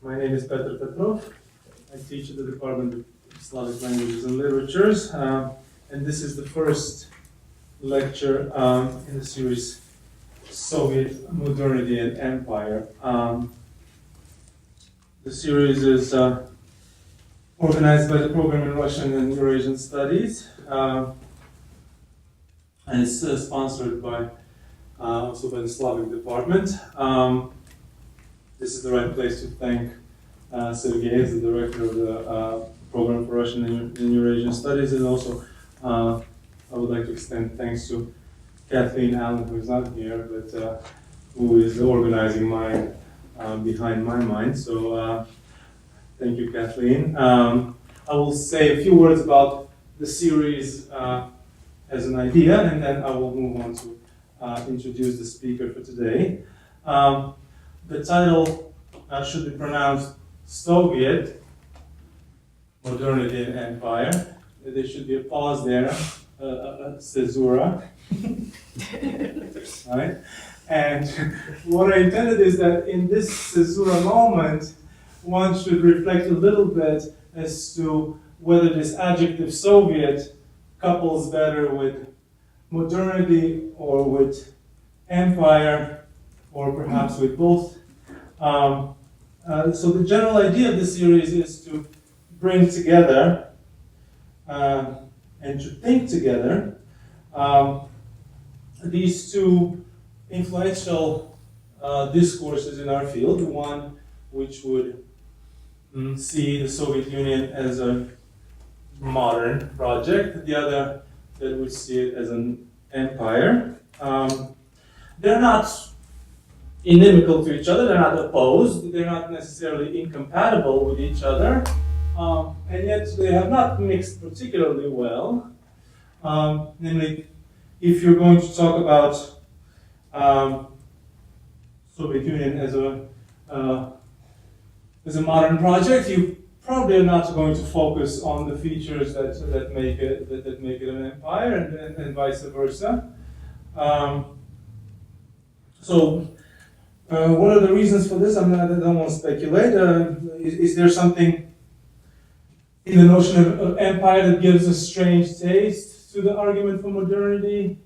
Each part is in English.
My name is Petr Petrov. I teach at the Department of Slavic Languages and Literatures, and this is the first lecture in the series Soviet Modernity and Empire. The series is organized by the Program in Russian and Eurasian Studies, and it's sponsored by also by the Slavic Department. This is the right place to thank Sergei as the director of the Program for Russian and Eurasian Studies, and also I would like to extend thanks to Kathleen Allen, who is not here, but who is the organizing mind behind my mind. So thank you, Kathleen. I will say a few words about the series as an idea, and then I will move on to introduce the speaker for today. The title should be pronounced Soviet Modernity and Empire. There should be a pause there, a caesura. Right? And what I intended is that in this caesura moment, one should reflect a little bit as to whether this adjective Soviet couples better with modernity or with empire, or perhaps with both. So the general idea of this series is to bring together and to think together these two influential discourses in our field. One which would see the Soviet Union as a modern project, the other that would see it as an empire. They're not inimical to each other, they're not opposed, they're not necessarily incompatible with each other, and yet they have not mixed particularly well. Namely, if you're going to talk about Soviet Union as a modern project, you probably are not going to focus on the features that make it an empire, and vice versa. What are the reasons for this? I don't want to speculate. Is there something in the notion of empire that gives a strange taste to the argument for modernity?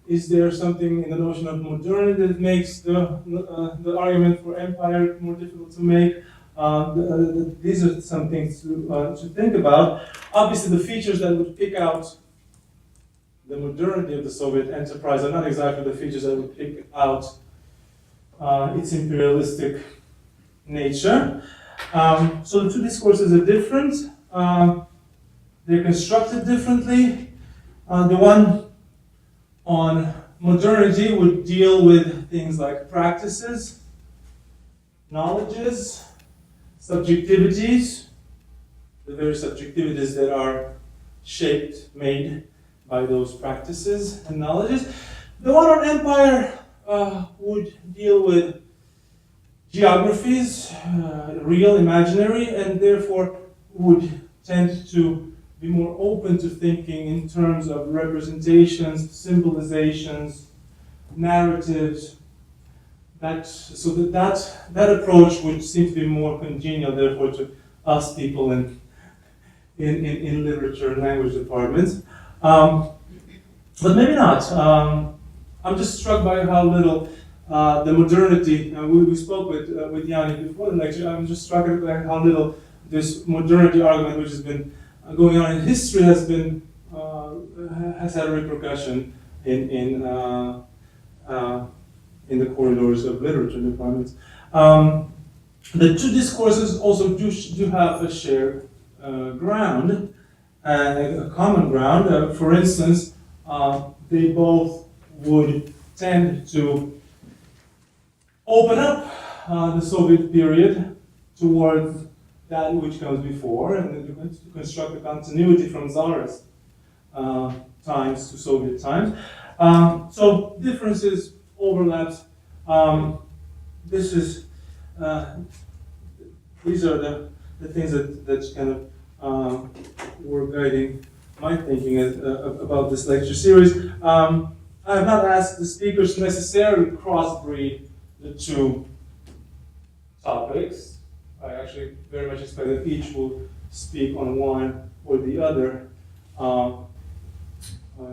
Is there something in the notion of modernity that makes the argument for empire more difficult to make? These are some things to think about. Obviously, the features that would pick out the modernity of the Soviet enterprise are not exactly the features that would pick out its imperialistic nature. So the two discourses are different. They're constructed differently. The one on modernity would deal with things like practices, knowledges, subjectivities, the very subjectivities that are shaped, made by those practices and knowledges. The one on empire would deal with geographies, real, imaginary, and therefore would tend to be more open to thinking in terms of representations, symbolizations, narratives. That approach would seem to be more congenial, therefore, to us people in literature and language departments. But maybe not. I'm just struck by how little the modernity, we spoke with Yanni before the lecture, I'm just struck by how little this modernity argument, which has been going on in history, has had a repercussion in the corridors of literature departments. The two discourses also do have a shared ground, a common ground. For instance, they both would tend to open up the Soviet period towards that which comes before, and to construct a continuity from Tsarist times to Soviet times. So differences, overlaps. These are the things that kind of were guiding my thinking about this lecture series. I have not asked the speakers to necessarily crossbreed the two topics. I actually very much expect that each will speak on one or the other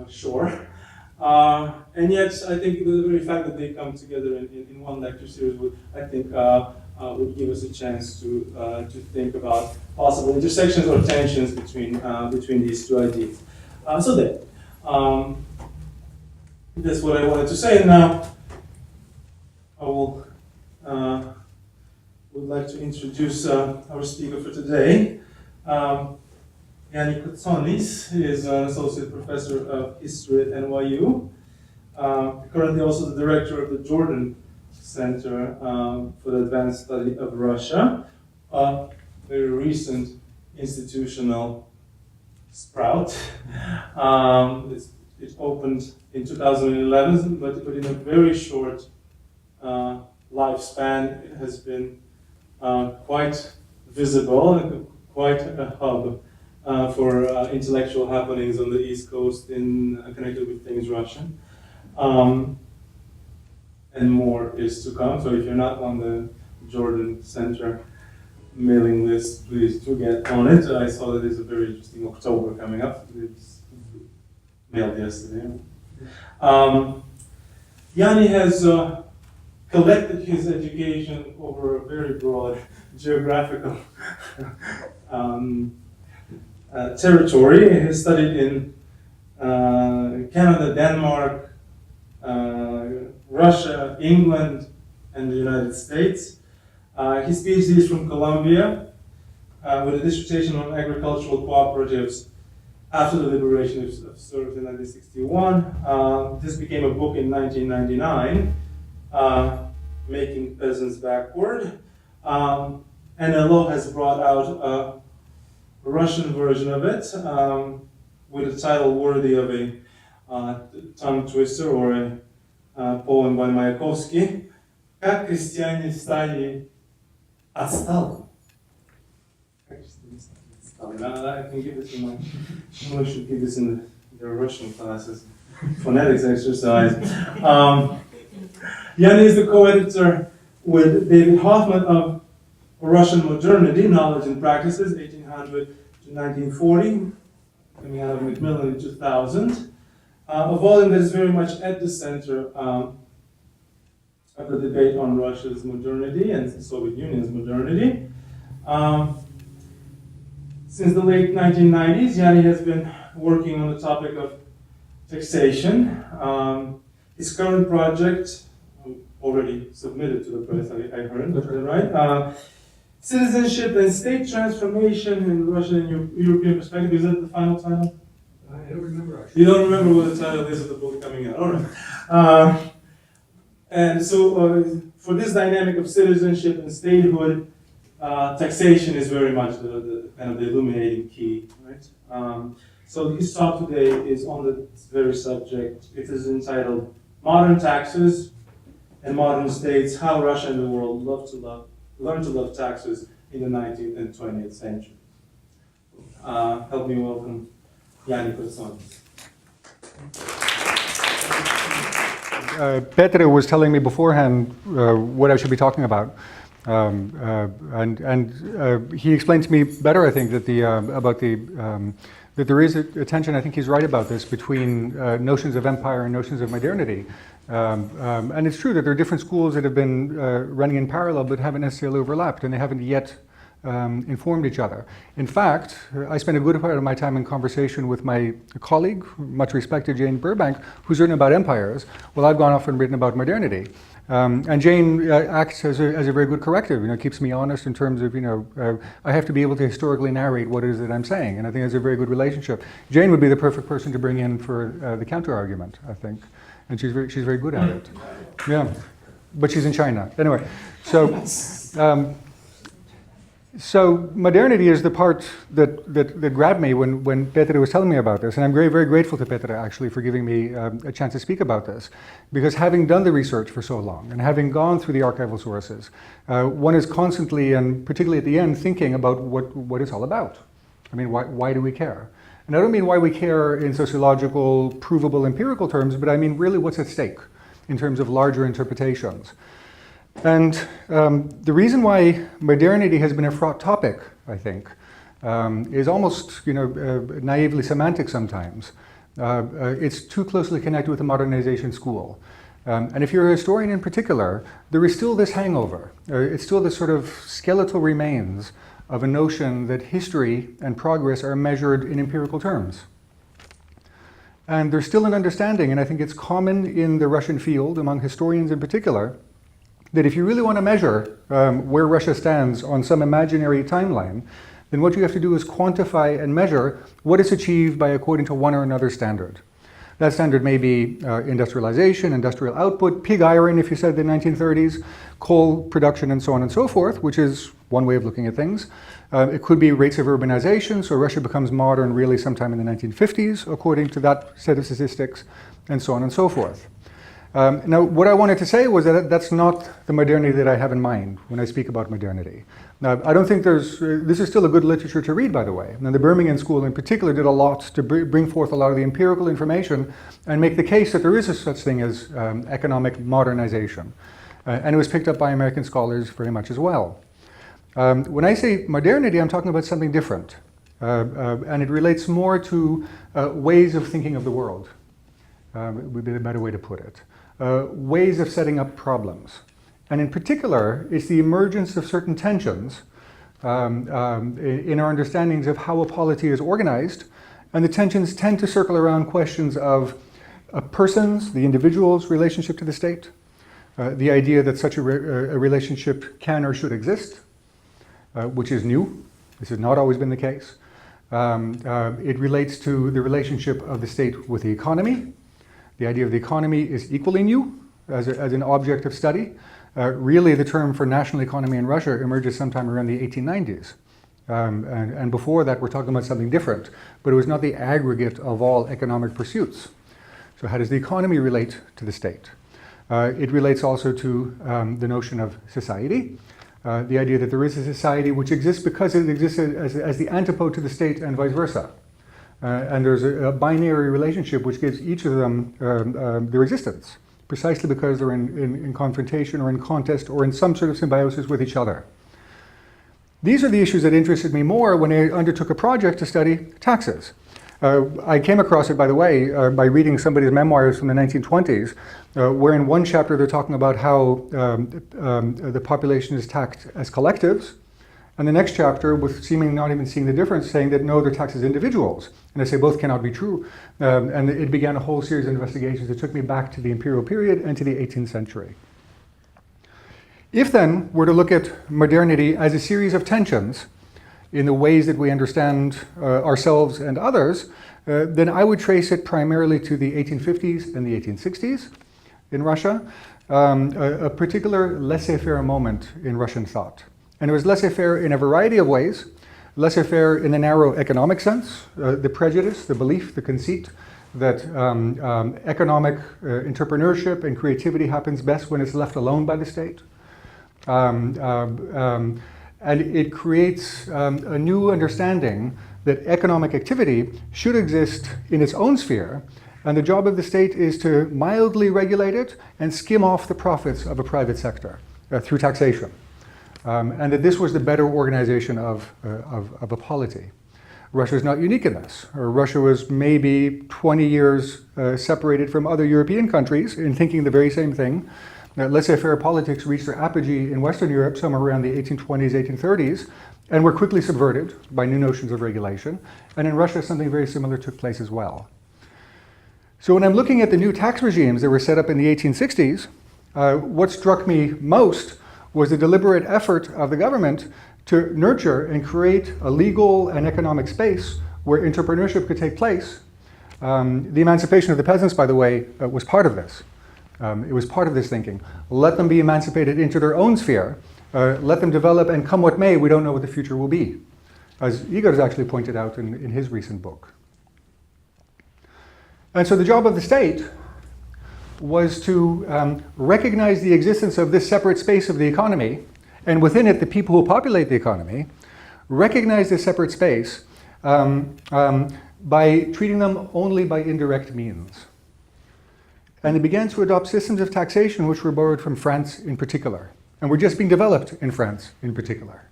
shore. And yet, I think the very fact that they come together in one lecture series would, I think, would give us a chance to think about possible intersections or tensions between these two ideas. That's what I wanted to say. And now I would like to introduce our speaker for today. Yanni Kotsonis is an associate professor of history at NYU. Currently also the director of the Jordan Center for the Advanced Study of Russia, a very recent institutional sprout. It opened in 2011, but in a very short lifespan, it has been quite visible and quite a hub for intellectual happenings on the East Coast connected with things Russian. And more is to come. So if you're not on the Jordan Center mailing list, please do get on it. I saw that there's a very interesting October coming up. It's mailed yesterday. Yanni has collected his education over a very broad geographical territory. He has studied in Canada, Denmark, Russia, England, and the United States. His PhD is from Columbia, with a dissertation on agricultural cooperatives after the liberation of Serbia in 1961. This became a book in 1999, Making Peasants Backward. NLO has brought out a Russian version of it, with a title worthy of a tongue twister or a poem by Mayakovsky. Как крестьяне стали отсталыми. I can give this in my English, should give this in the Russian classes. Phonetics exercise. Yanni is the co-editor with David Hoffman of Russian Modernity, Knowledge and Practices, 1800 to 1940, coming out of Macmillan in 2000. A volume that is very much at the center of the debate on Russia's modernity and the Soviet Union's modernity. Since the late 1990s, Yanni has been working on the topic of taxation. His current project, already submitted to the press, I heard, right? Citizenship and State Transformation in Russian and European Perspective. Is that the final title? I don't remember, actually. You don't remember what the title is of the book coming out. All right. And so for this dynamic of citizenship and statehood, taxation is very much the kind of the illuminating key, right? So his talk today is on this very subject. It is entitled Modern Taxes and Modern States, How Russia and the World Learned to Love Taxes in the 19th and 20th Century. Help me welcome Yanni Kotsonis. Petre was telling me beforehand what I should be talking about, and he explained to me better, I think, that that there is a tension. I think he's right about this between notions of empire and notions of modernity, and it's true that there are different schools that have been running in parallel but haven't necessarily overlapped, and they haven't yet informed each other. In fact, I spent a good part of my time in conversation with my colleague, much respected Jane Burbank, who's written about empires. Well, I've gone off and written about modernity. And Jane acts as a very good corrective, keeps me honest in terms of, I have to be able to historically narrate what it is that I'm saying, and I think it's a very good relationship. Jane would be the perfect person to bring in for the counter-argument, I think, and she's very good at it. Yeah, but she's in China. Anyway, so modernity is the part that grabbed me when Petre was telling me about this, and I'm very, very grateful to Petre actually for giving me a chance to speak about this, because having done the research for so long and having gone through the archival sources, one is constantly, and particularly at the end, thinking about what it's all about. I mean, why do we care? And I don't mean why we care in sociological, provable, empirical terms, but I mean really what's at stake in terms of larger interpretations. And the reason why modernity has been a fraught topic, I think, is almost naively semantic sometimes. It's too closely connected with the modernization school. And if you're a historian in particular, there is still this hangover. It's still this sort of skeletal remains of a notion that history and progress are measured in empirical terms. And there's still an understanding, and I think it's common in the Russian field, among historians in particular, that if you really want to measure where Russia stands on some imaginary timeline, then what you have to do is quantify and measure what is achieved by according to one or another standard. That standard may be industrialization, industrial output, pig iron, if you said the 1930s, coal production, and so on and so forth, which is one way of looking at things. It could be rates of urbanization, so Russia becomes modern really sometime in the 1950s, according to that set of statistics, and so on and so forth. Now, what I wanted to say was that that's not the modernity that I have in mind when I speak about modernity. Now, I don't think this is still a good literature to read, by the way. Now, the Birmingham School in particular did a lot to bring forth a lot of the empirical information and make the case that there is a such thing as economic modernization. And it was picked up by American scholars very much as well. When I say modernity, I'm talking about something different. And it relates more to ways of thinking of the world, would be a better way to put it. Ways of setting up problems. And in particular, it's the emergence of certain tensions in our understandings of how a polity is organized. And the tensions tend to circle around questions of a person's, the individual's relationship to the state, the idea that such a relationship can or should exist, which is new. This has not always been the case. It relates to the relationship of the state with the economy. The idea of the economy is equally new as an object of study. Really, the term for national economy in Russia emerges sometime around the 1890s. And before that, we're talking about something different. But it was not the aggregate of all economic pursuits. So how does the economy relate to the state? It relates also to the notion of society. The idea that there is a society which exists because it exists as the antipode to the state and vice versa. And there's a binary relationship which gives each of them their existence, precisely because they're in confrontation or in contest or in some sort of symbiosis with each other. These are the issues that interested me more when I undertook a project to study taxes. I came across it, by the way, by reading somebody's memoirs from the 1920s, where in one chapter they're talking about how the population is taxed as collectives, and the next chapter, with seeming not even seeing the difference, saying that no, they're taxed as individuals. And I say both cannot be true. And it began a whole series of investigations that took me back to the imperial period and to the 18th century. If then we're to look at modernity as a series of tensions in the ways that we understand ourselves and others, then I would trace it primarily to the 1850s and the 1860s in Russia, a particular laissez-faire moment in Russian thought. And it was laissez-faire in a variety of ways. Laissez-faire in the narrow economic sense, the prejudice, the belief, the conceit that economic entrepreneurship and creativity happens best when it's left alone by the state. And it creates a new understanding that economic activity should exist in its own sphere, and the job of the state is to mildly regulate it and skim off the profits of a private sector through taxation. And that this was the better organization of a polity. Russia is not unique in this. Russia was maybe 20 years separated from other European countries in thinking the very same thing. Laissez-faire politics reached their apogee in Western Europe somewhere around the 1820s, 1830s, and were quickly subverted by new notions of regulation. And in Russia, something very similar took place as well. So when I'm looking at the new tax regimes that were set up in the 1860s, what struck me most was the deliberate effort of the government to nurture and create a legal and economic space where entrepreneurship could take place. The emancipation of the peasants, by the way, was part of this. It was part of this thinking. Let them be emancipated into their own sphere. Let them develop, and come what may, we don't know what the future will be, as Igor has actually pointed out in his recent book. And so the job of the state was to recognize the existence of this separate space of the economy, and within it the people who populate the economy, recognize this separate space by treating them only by indirect means. And it began to adopt systems of taxation which were borrowed from France in particular. and were just being developed in France in particular.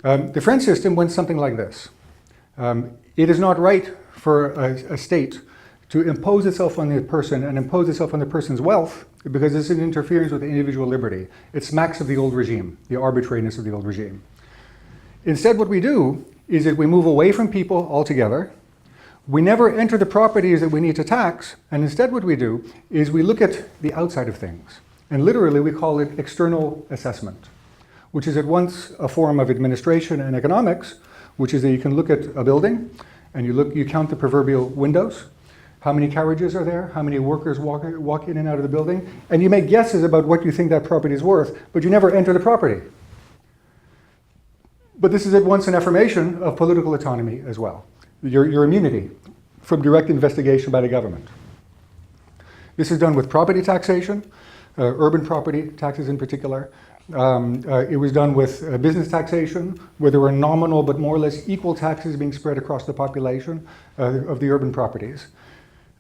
The French system went something like this. It is not right for a state to impose itself on the person and impose itself on the person's wealth because this is an interference with individual liberty. It smacks of the old regime, the arbitrariness of the old regime. Instead, what we do is that we move away from people altogether. We never enter the properties that we need to tax, and instead what we do is we look at the outside of things. And literally we call it external assessment, which is at once a form of administration and economics, which is that you can look at a building and you count the proverbial windows, how many carriages are there, how many workers walk in and out of the building, and you make guesses about what you think that property is worth, but you never enter the property. But this is at once an affirmation of political autonomy as well. Your immunity from direct investigation by the government. This is done with property taxation, urban property taxes in particular. It was done with business taxation, where there were nominal but more or less equal taxes being spread across the population of the urban properties.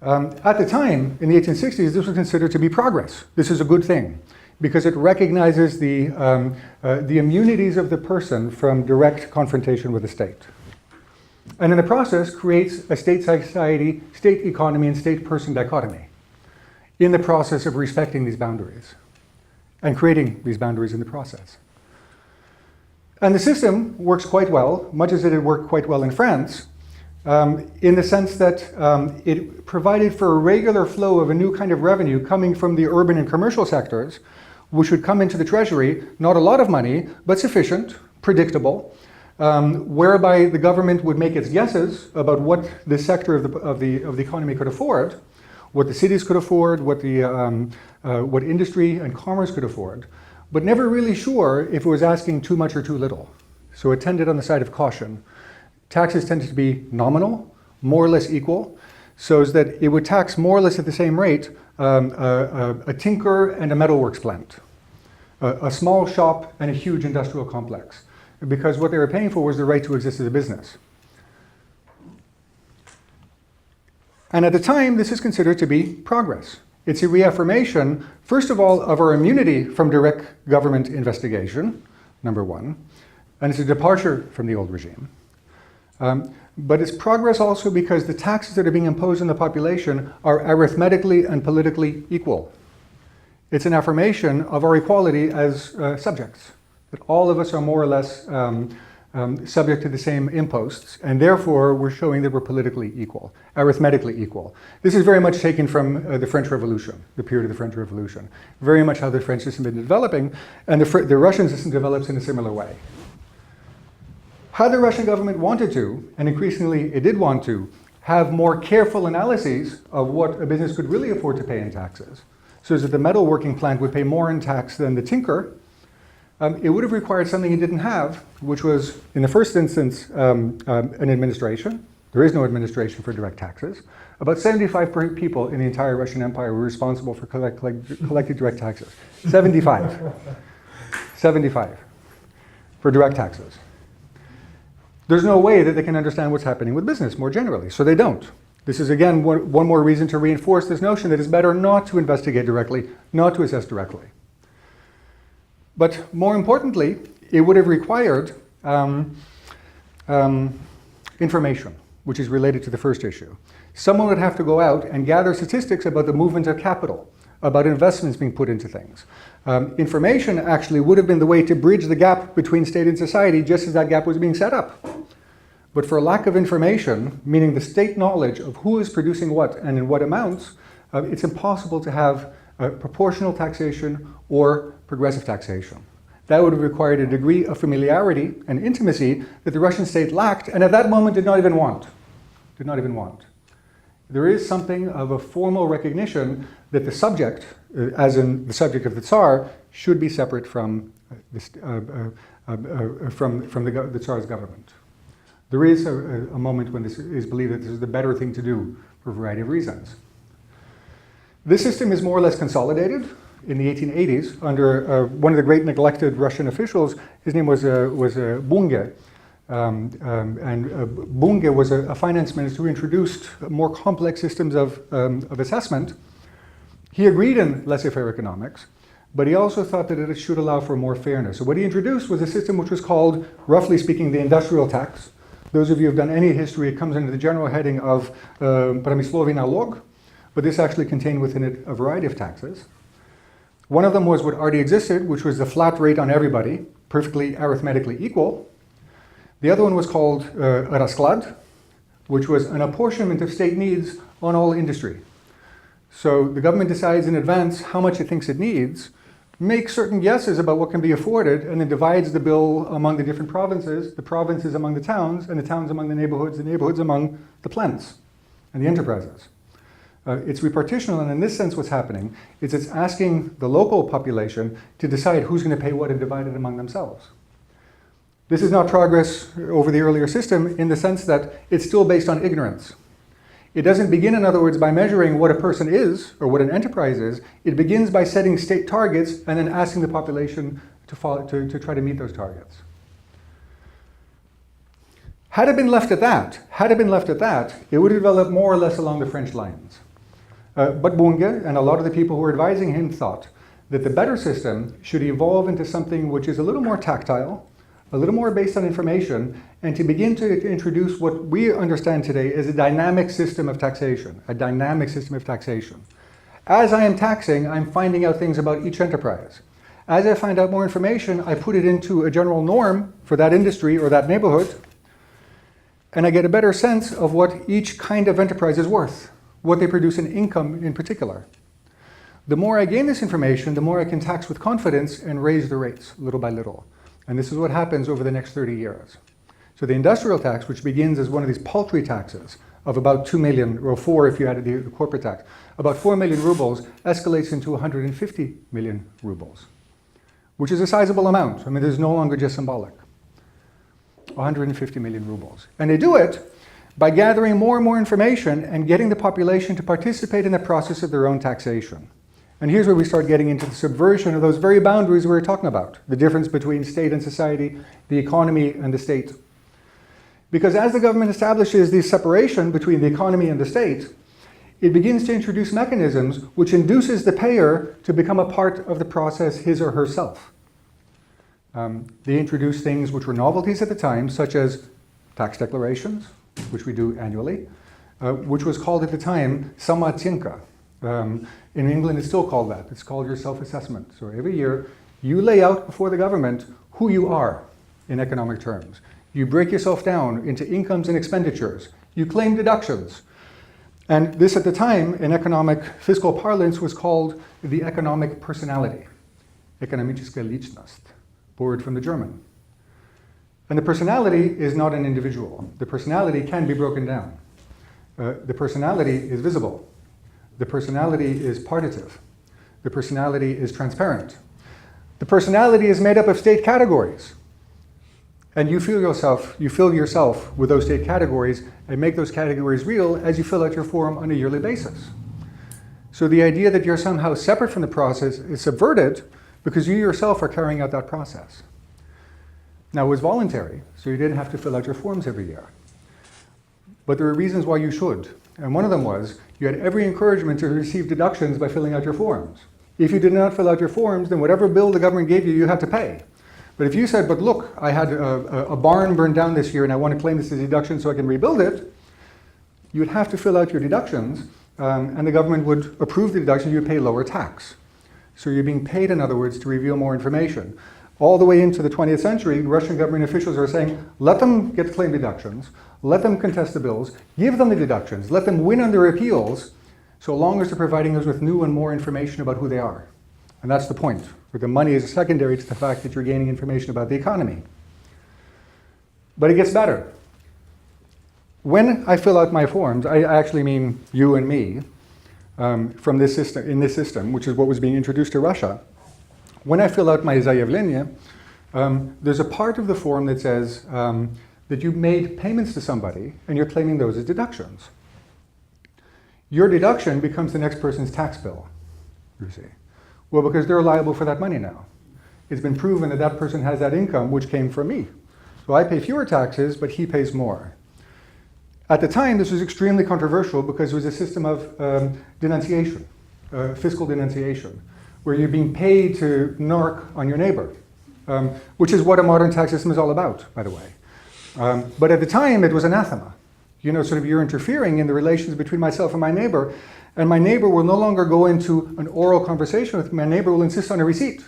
At the time, in the 1860s, this was considered to be progress. This is a good thing, because it recognizes the immunities of the person from direct confrontation with the state. And in the process creates a state society, state economy, and state person dichotomy in the process of respecting these boundaries and creating these boundaries in the process. And the system works quite well, much as it had worked quite well in France, in the sense that it provided for a regular flow of a new kind of revenue coming from the urban and commercial sectors, which would come into the treasury, not a lot of money, but sufficient, predictable, whereby the government would make its guesses about what this sector of the economy could afford, what the cities could afford, what industry and commerce could afford, but never really sure if it was asking too much or too little. So it tended on the side of caution. Taxes tended to be nominal, more or less equal, so that it would tax more or less at the same rate a tinker and a metalworks plant, a small shop and a huge industrial complex, because what they were paying for was the right to exist as a business. And at the time, this is considered to be progress. It's a reaffirmation, first of all, of our immunity from direct government investigation, number one, and it's a departure from the old regime. But it's progress also because the taxes that are being imposed on the population are arithmetically and politically equal. It's an affirmation of our equality as subjects, that all of us are more or less subject to the same imposts, and therefore we're showing that we're politically equal, arithmetically equal. This is very much taken from the French Revolution, the period of the French Revolution. Very much how the French system had been developing, and the Russian system develops in a similar way. Had the Russian government wanted to, and increasingly it did want to, have more careful analyses of what a business could really afford to pay in taxes, so that the metalworking plant would pay more in tax than the tinker, it would have required something it didn't have, which was, in the first instance, an administration. There is no administration for direct taxes. About 75 people in the entire Russian Empire were responsible for collecting direct taxes. 75. 75 for direct taxes. There's no way that they can understand what's happening with business more generally, so they don't. This is, again, one more reason to reinforce this notion that it's better not to investigate directly, not to assess directly. But more importantly, it would have required information, which is related to the first issue. Someone would have to go out and gather statistics about the movement of capital, about investments being put into things. Information actually would have been the way to bridge the gap between state and society just as that gap was being set up. But for lack of information, meaning the state knowledge of who is producing what and in what amounts, it's impossible to have proportional taxation or progressive taxation. That would have required a degree of familiarity and intimacy that the Russian state lacked, and at that moment did not even want. Did not even want. There is something of a formal recognition that the subject, as in the subject of the Tsar, should be separate from the Tsar's government. There is a moment when this is believed that this is the better thing to do for a variety of reasons. This system is more or less consolidated in the 1880s under one of the great neglected Russian officials. His name was Bunge. Bunge was a finance minister who introduced more complex systems of assessment. He agreed in laissez-faire economics, but he also thought that it should allow for more fairness. So what he introduced was a system which was called, roughly speaking, the industrial tax. Those of you who have done any history, it comes under the general heading of pramyslovy nalog, but this actually contained within it a variety of taxes. One of them was what already existed, which was the flat rate on everybody, perfectly arithmetically equal. The other one was called rasklad, which was an apportionment of state needs on all industry. So the government decides in advance how much it thinks it needs, makes certain guesses about what can be afforded, and then divides the bill among the different provinces among the towns, and the towns among the neighborhoods among the plants and the enterprises. It's repartitional, and in this sense what's happening is it's asking the local population to decide who's going to pay what and divide it among themselves. This is not progress over the earlier system in the sense that it's still based on ignorance. It doesn't begin, in other words, by measuring what a person is or what an enterprise is. It begins by setting state targets and then asking the population to try to meet those targets. Had it been left at that, it would have developed more or less along the French lines. But Bunge and a lot of the people who were advising him thought that the better system should evolve into something which is a little more tactile, a little more based on information, and to begin to introduce what we understand today as a dynamic system of taxation, As I am taxing, I'm finding out things about each enterprise. As I find out more information, I put it into a general norm for that industry or that neighborhood, and I get a better sense of what each kind of enterprise is worth, what they produce in income in particular. The more I gain this information, the more I can tax with confidence and raise the rates little by little. And this is what happens over the next 30 years. So the industrial tax, which begins as one of these paltry taxes of about 2 million, or 4 if you added the corporate tax, about 4 million rubles, escalates into 150 million rubles, which is a sizable amount. I mean, this is no longer just symbolic. 150 million rubles. And they do it by gathering more and more information and getting the population to participate in the process of their own taxation. And here's where we start getting into the subversion of those very boundaries we were talking about, the difference between state and society, the economy and the state. Because as the government establishes this separation between the economy and the state, it begins to introduce mechanisms which induces the payer to become a part of the process his or herself. They introduce things which were novelties at the time, such as tax declarations, which we do annually, which was called at the time samootsinka. In England, it's still called that. It's called your self-assessment. So every year, you lay out before the government who you are in economic terms. You break yourself down into incomes and expenditures. You claim deductions. And this at the time, in economic fiscal parlance, was called the economic personality. Ekonomische Lichnost, borrowed from the German. And the personality is not an individual. The personality can be broken down. The personality is visible. The personality is partitive. The personality is transparent. The personality is made up of state categories. And you fill yourself with those state categories and make those categories real as you fill out your form on a yearly basis. So the idea that you're somehow separate from the process is subverted because you yourself are carrying out that process. Now, it was voluntary, so you didn't have to fill out your forms every year. But there are reasons why you should. And one of them was you had every encouragement to receive deductions by filling out your forms. If you did not fill out your forms, then whatever bill the government gave you, you had to pay. But if you said, but look, I had a barn burned down this year and I want to claim this as a deduction so I can rebuild it, you would have to fill out your deductions and the government would approve the deduction, you would pay lower tax. So you're being paid, in other words, to reveal more information. All the way into the 20th century, Russian government officials are saying, let them get claim deductions, let them contest the bills, give them the deductions, let them win on their appeals, so long as they're providing us with new and more information about who they are. And that's the point, where the money is secondary to the fact that you're gaining information about the economy. But it gets better. When I fill out my forms, I actually mean you and me, from this system, in this system, which is what was being introduced to Russia. When I fill out my zayavlenie, there's a part of the form that says that you made payments to somebody and you're claiming those as deductions. Your deduction becomes the next person's tax bill, you see. Well, because they're liable for that money now. It's been proven that that person has that income which came from me. So I pay fewer taxes, but he pays more. At the time, this was extremely controversial because it was a system of denunciation, fiscal denunciation, where you're being paid to narc on your neighbor, which is what a modern tax system is all about, by the way. But at the time, it was anathema. Sort of you're interfering in the relations between myself and my neighbor will no longer go into an oral conversation with me. My neighbor will insist on a receipt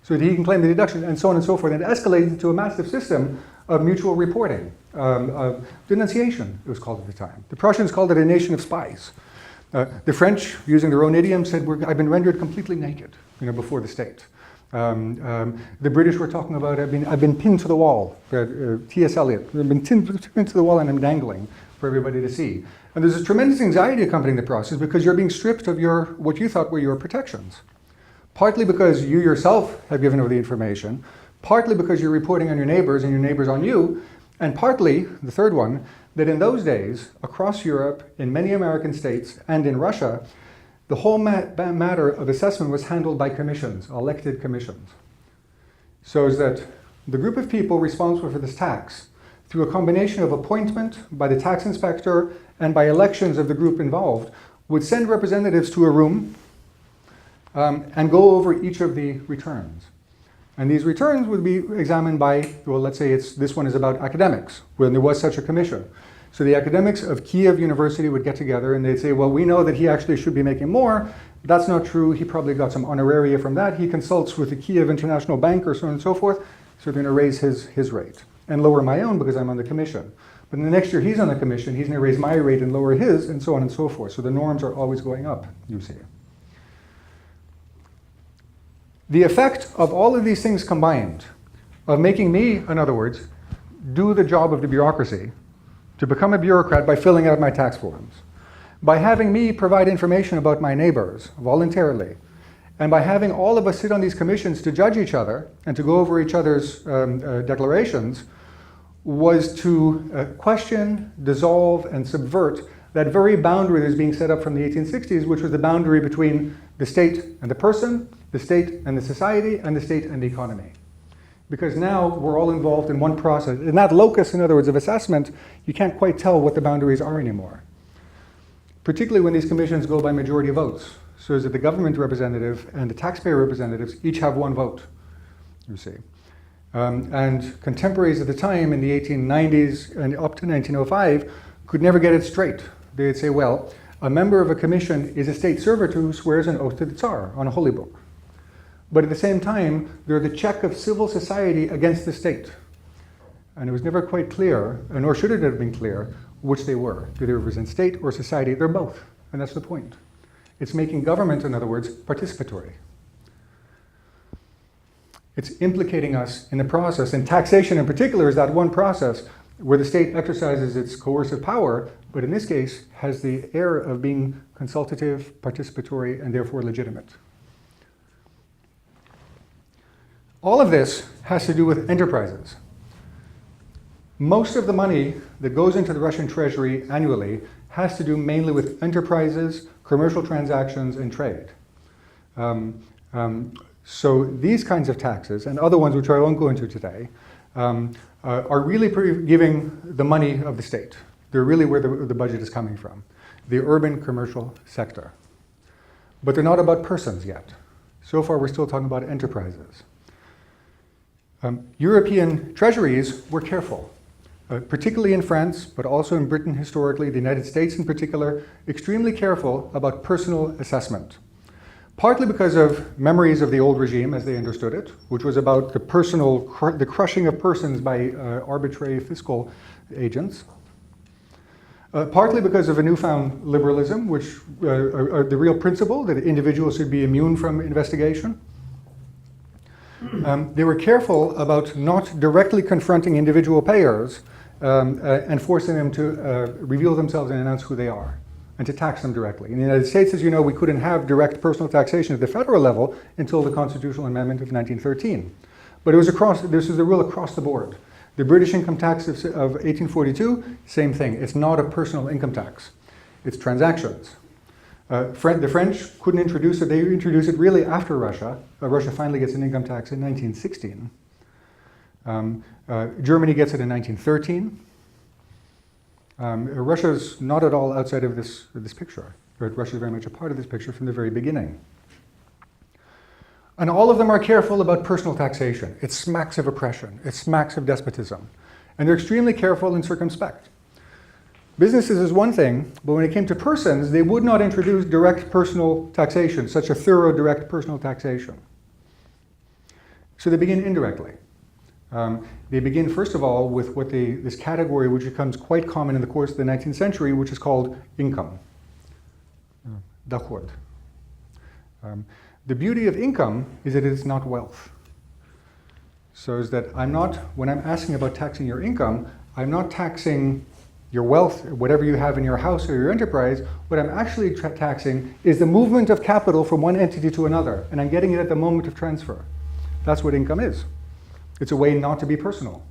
so that he can claim the deduction, and so on and so forth. And it escalated into a massive system of mutual reporting, of denunciation, it was called at the time. The Prussians called it a nation of spies. The French, using their own idiom, said, "I've been rendered completely naked," before the state. The British were talking about, I've been pinned to the wall. T.S. Eliot, I've been pinned to the wall and I'm dangling for everybody to see. And there's a tremendous anxiety accompanying the process because you're being stripped of what you thought were your protections. Partly because you yourself have given over the information, partly because you're reporting on your neighbors and your neighbors on you, and partly, the third one, that in those days, across Europe, in many American states, and in Russia, the whole matter of assessment was handled by commissions, elected commissions. So is that the group of people responsible for this tax, through a combination of appointment by the tax inspector and by elections of the group involved, would send representatives to a room and go over each of the returns. And these returns would be examined by, well, let's say this one is about academics, when there was such a commission. So the academics of Kiev University would get together and they'd say, well, we know that he actually should be making more. That's not true. He probably got some honoraria from that. He consults with the Kiev International Bank or so on and so forth. So they're going to raise his rate and lower my own because I'm on the commission. But in the next year he's on the commission, he's going to raise my rate and lower his, and so on and so forth. So the norms are always going up, you see. The effect of all of these things combined, of making me, in other words, do the job of the bureaucracy, to become a bureaucrat by filling out my tax forms, by having me provide information about my neighbors voluntarily, and by having all of us sit on these commissions to judge each other and to go over each other's declarations, was to question, dissolve, and subvert that very boundary that was being set up from the 1860s, which was the boundary between the state and the person, the state and the society, and the state and the economy. Because now we're all involved in one process. In that locus, in other words, of assessment, you can't quite tell what the boundaries are anymore. Particularly when these commissions go by majority votes. So that the government representative and the taxpayer representatives each have one vote, you see. And contemporaries at the time in the 1890s and up to 1905 could never get it straight. They'd say, well, a member of a commission is a state servitor who swears an oath to the Tsar on a holy book. But at the same time, they're the check of civil society against the state. And it was never quite clear, nor should it have been clear, which they were. Do they represent state or society? They're both, and that's the point. It's making government, in other words, participatory. It's implicating us in the process, and taxation in particular is that one process where the state exercises its coercive power, but in this case has the air of being consultative, participatory, and therefore legitimate. All of this has to do with enterprises. Most of the money that goes into the Russian treasury annually has to do mainly with enterprises, commercial transactions, and trade. So these kinds of taxes, and other ones which I won't go into today, are really giving the money of the state. They're really where the budget is coming from, the urban commercial sector. But they're not about persons yet. So far we're still talking about enterprises. European treasuries were careful, particularly in France, but also in Britain historically, the United States in particular, extremely careful about personal assessment. Partly because of memories of the old regime as they understood it, which was about the crushing of persons by arbitrary fiscal agents. Partly because of a newfound liberalism, which the real principle that individuals should be immune from investigation. They were careful about not directly confronting individual payers and forcing them to reveal themselves and announce who they are, and to tax them directly. In the United States, as you know, we couldn't have direct personal taxation at the federal level until the Constitutional Amendment of 1913. But this was a rule across the board. The British income tax of 1842, same thing. It's not a personal income tax. It's transactions. The French couldn't introduce it. They introduced it really after Russia. Russia finally gets an income tax in 1916. Germany gets it in 1913. Russia's not at all outside of this picture. Russia is very much a part of this picture from the very beginning. And all of them are careful about personal taxation. It smacks of oppression. It smacks of despotism. And they're extremely careful and circumspect. Businesses is one thing, but when it came to persons, they would not introduce direct personal taxation, such a thorough direct personal taxation. So they begin indirectly. They begin, first of all, with this category which becomes quite common in the course of the 19th century, which is called income. Dochod. The beauty of income is that it's not wealth. So is that when I'm asking about taxing your income, I'm not taxing your wealth, whatever you have in your house or your enterprise. What I'm actually taxing is the movement of capital from one entity to another, and I'm getting it at the moment of transfer. That's what income is. It's a way not to be personal.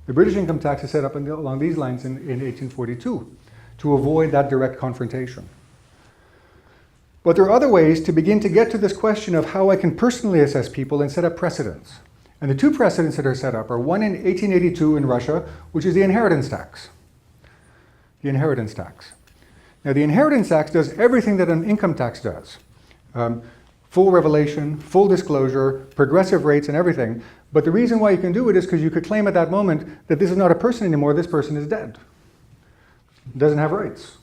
The British income tax is set up along these lines in 1842 to avoid that direct confrontation. But there are other ways to begin to get to this question of how I can personally assess people and set up precedents. And the two precedents that are set up are one in 1882 in Russia, which is the inheritance tax. The inheritance tax. Now, the inheritance tax does everything that an income tax does. Full revelation, full disclosure, progressive rates and everything. But the reason why you can do it is because you could claim at that moment that this is not a person anymore, this person is dead. Doesn't have rights.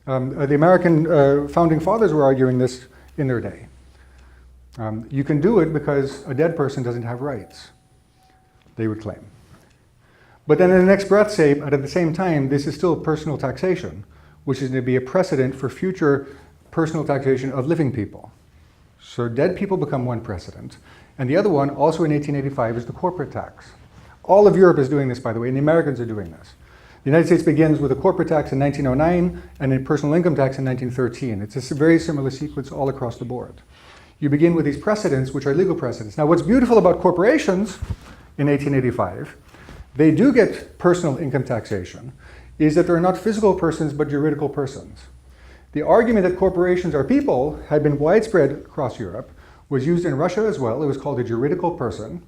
The American founding fathers were arguing this in their day. You can do it because a dead person doesn't have rights, they would claim. But then in the next breath say, but at the same time, this is still personal taxation, which is going to be a precedent for future personal taxation of living people. So dead people become one precedent. And the other one, also in 1885, is the corporate tax. All of Europe is doing this, by the way, and the Americans are doing this. The United States begins with a corporate tax in 1909 and a personal income tax in 1913. It's a very similar sequence all across the board. You begin with these precedents, which are legal precedents. Now, what's beautiful about corporations in 1885, they do get personal income taxation, is that they're not physical persons, but juridical persons. The argument that corporations are people had been widespread across Europe, was used in Russia as well. It was called a juridical person.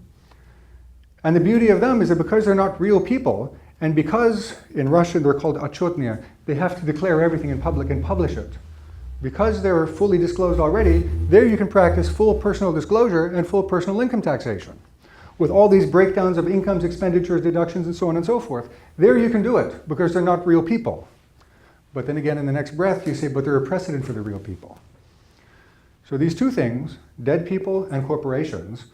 And the beauty of them is that because they're not real people, and because in Russian they're called отчетные, they have to declare everything in public and publish it. Because they're fully disclosed already, there you can practice full personal disclosure and full personal income taxation. With all these breakdowns of incomes, expenditures, deductions, and so on and so forth. There you can do it because they're not real people. But then again, in the next breath, you say, but they're a precedent for the real people. So these two things, dead people and corporations,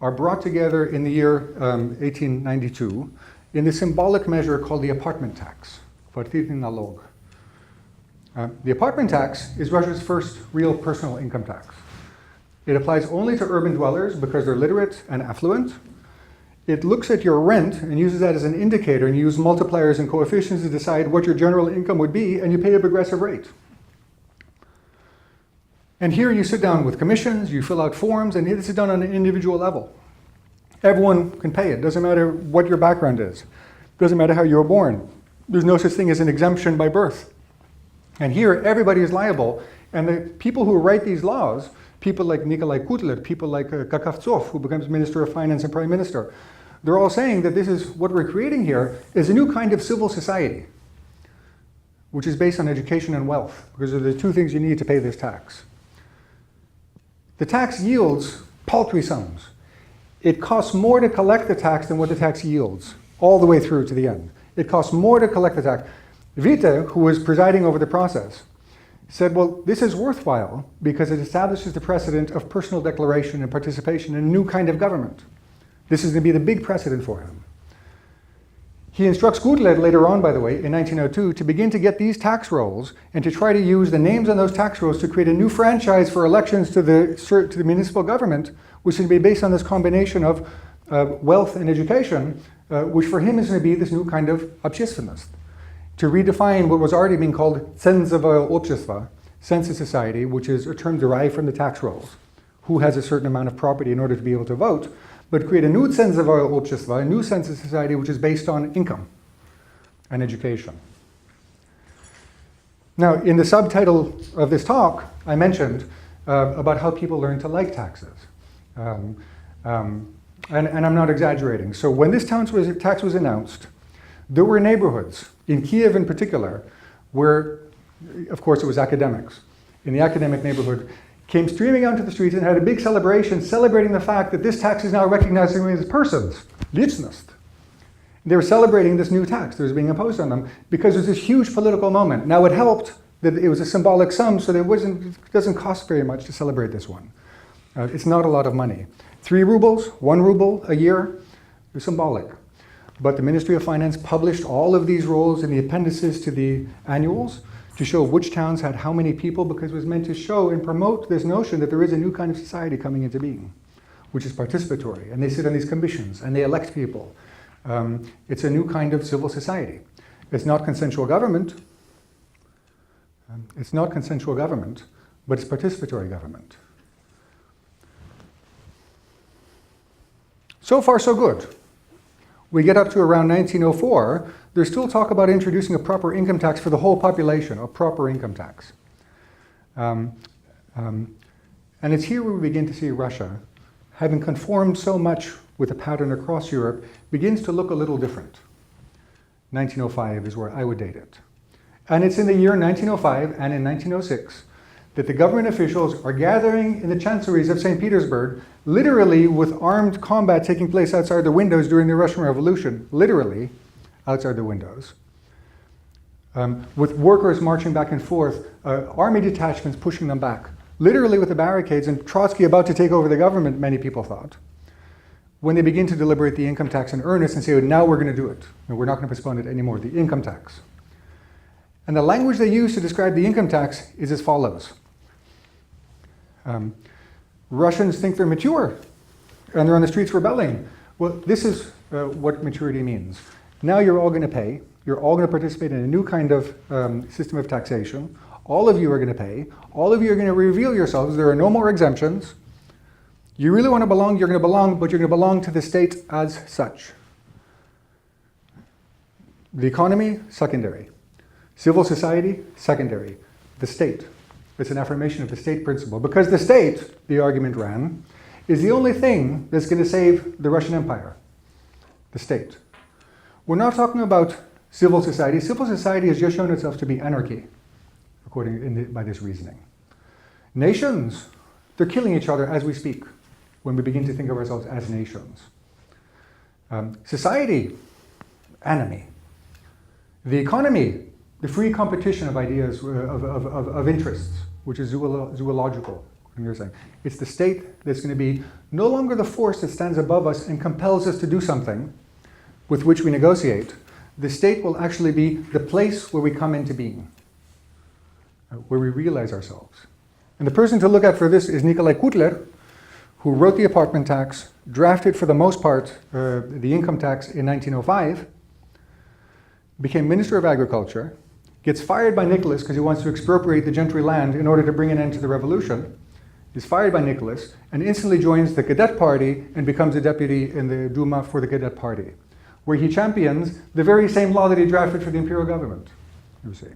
are brought together in the year 1892 in the symbolic measure called the apartment tax. Kvartirny nalog. The apartment tax is Russia's first real personal income tax. It applies only to urban dwellers because they're literate and affluent. It looks at your rent and uses that as an indicator, and you use multipliers and coefficients to decide what your general income would be, and you pay a progressive rate. And here you sit down with commissions, you fill out forms, and this is done on an individual level. Everyone can pay it. Doesn't matter what your background is. Doesn't matter how you were born. There's no such thing as an exemption by birth. And here, everybody is liable. And the people who write these laws, people like Nikolai Kutler, people like Kakavtsov, who becomes Minister of Finance and Prime Minister, they're all saying that this is what we're creating here is a new kind of civil society, which is based on education and wealth, because they're the two things you need to pay this tax. The tax yields paltry sums. It costs more to collect the tax than what the tax yields, all the way through to the end. It costs more to collect the tax. Witte, who was presiding over the process, said, well, this is worthwhile because it establishes the precedent of personal declaration and participation in a new kind of government. This is going to be the big precedent for him. He instructs Gudled later on, by the way, in 1902, to begin to get these tax rolls and to try to use the names on those tax rolls to create a new franchise for elections to the municipal government, which is going to be based on this combination of wealth and education, which for him is going to be this new kind of общественность. To redefine what was already being called cenzovое общество, census society, which is a term derived from the tax rolls, who has a certain amount of property in order to be able to vote, but create a new cenzovое общество, a new census society which is based on income and education. Now, in the subtitle of this talk, I mentioned about how people learn to like taxes. And I'm not exaggerating. So when this tax was announced, there were neighborhoods, in Kiev in particular, where, of course, it was academics. In the academic neighborhood, came streaming onto the streets and had a big celebration celebrating the fact that this tax is now recognized as persons, Lichnost. They were celebrating this new tax that was being imposed on them because it was this huge political moment. Now it helped that it was a symbolic sum, so it doesn't cost very much to celebrate this one. It's not a lot of money. 3 rubles, 1 ruble a year, is symbolic. But the Ministry of Finance published all of these rolls in the appendices to the annuals to show which towns had how many people, because it was meant to show and promote this notion that there is a new kind of society coming into being, which is participatory. And they sit on these commissions and they elect people. It's a new kind of civil society. It's not consensual government. It's not consensual government, but it's participatory government. So far, so good. We get up to around 1904, there's still talk about introducing a proper income tax for the whole population, a proper income tax. And it's here where we begin to see Russia, having conformed so much with the pattern across Europe, begins to look a little different. 1905 is where I would date it. And it's in the year 1905 and in 1906 that the government officials are gathering in the chancelleries of St. Petersburg, literally with armed combat taking place outside the windows during the Russian Revolution, literally outside the windows, with workers marching back and forth, army detachments pushing them back, literally with the barricades, and Trotsky about to take over the government, many people thought, when they begin to deliberate the income tax in earnest and say, oh, now we're going to do it, and we're not going to postpone it anymore, the income tax. And the language they use to describe the income tax is as follows. Russians think they're mature, and they're on the streets rebelling. Well, this is what maturity means. Now you're all going to pay. You're all going to participate in a new kind of system of taxation. All of you are going to pay. All of you are going to reveal yourselves. There are no more exemptions. You really want to belong, you're going to belong, but you're going to belong to the state as such. The economy, secondary. Civil society, secondary. The state. It's an affirmation of the state principle. Because the state, the argument ran, is the only thing that's going to save the Russian Empire. The state. We're not talking about civil society. Civil society has just shown itself to be anarchy, by this reasoning. Nations, they're killing each other as we speak, when we begin to think of ourselves as nations. Society, enemy. The economy, the free competition of ideas, of interests, which is zoological. You're saying it's the state that's going to be no longer the force that stands above us and compels us to do something with which we negotiate. The state will actually be the place where we come into being, where we realize ourselves. And the person to look at for this is Nikolai Kutler, who wrote the apartment tax, drafted for the most part the income tax in 1905, became Minister of Agriculture, gets fired by Nicholas because he wants to expropriate the gentry land in order to bring an end to the revolution. He's fired by Nicholas and instantly joins the Cadet Party and becomes a deputy in the Duma for the Cadet Party, where he champions the very same law that he drafted for the imperial government, you see.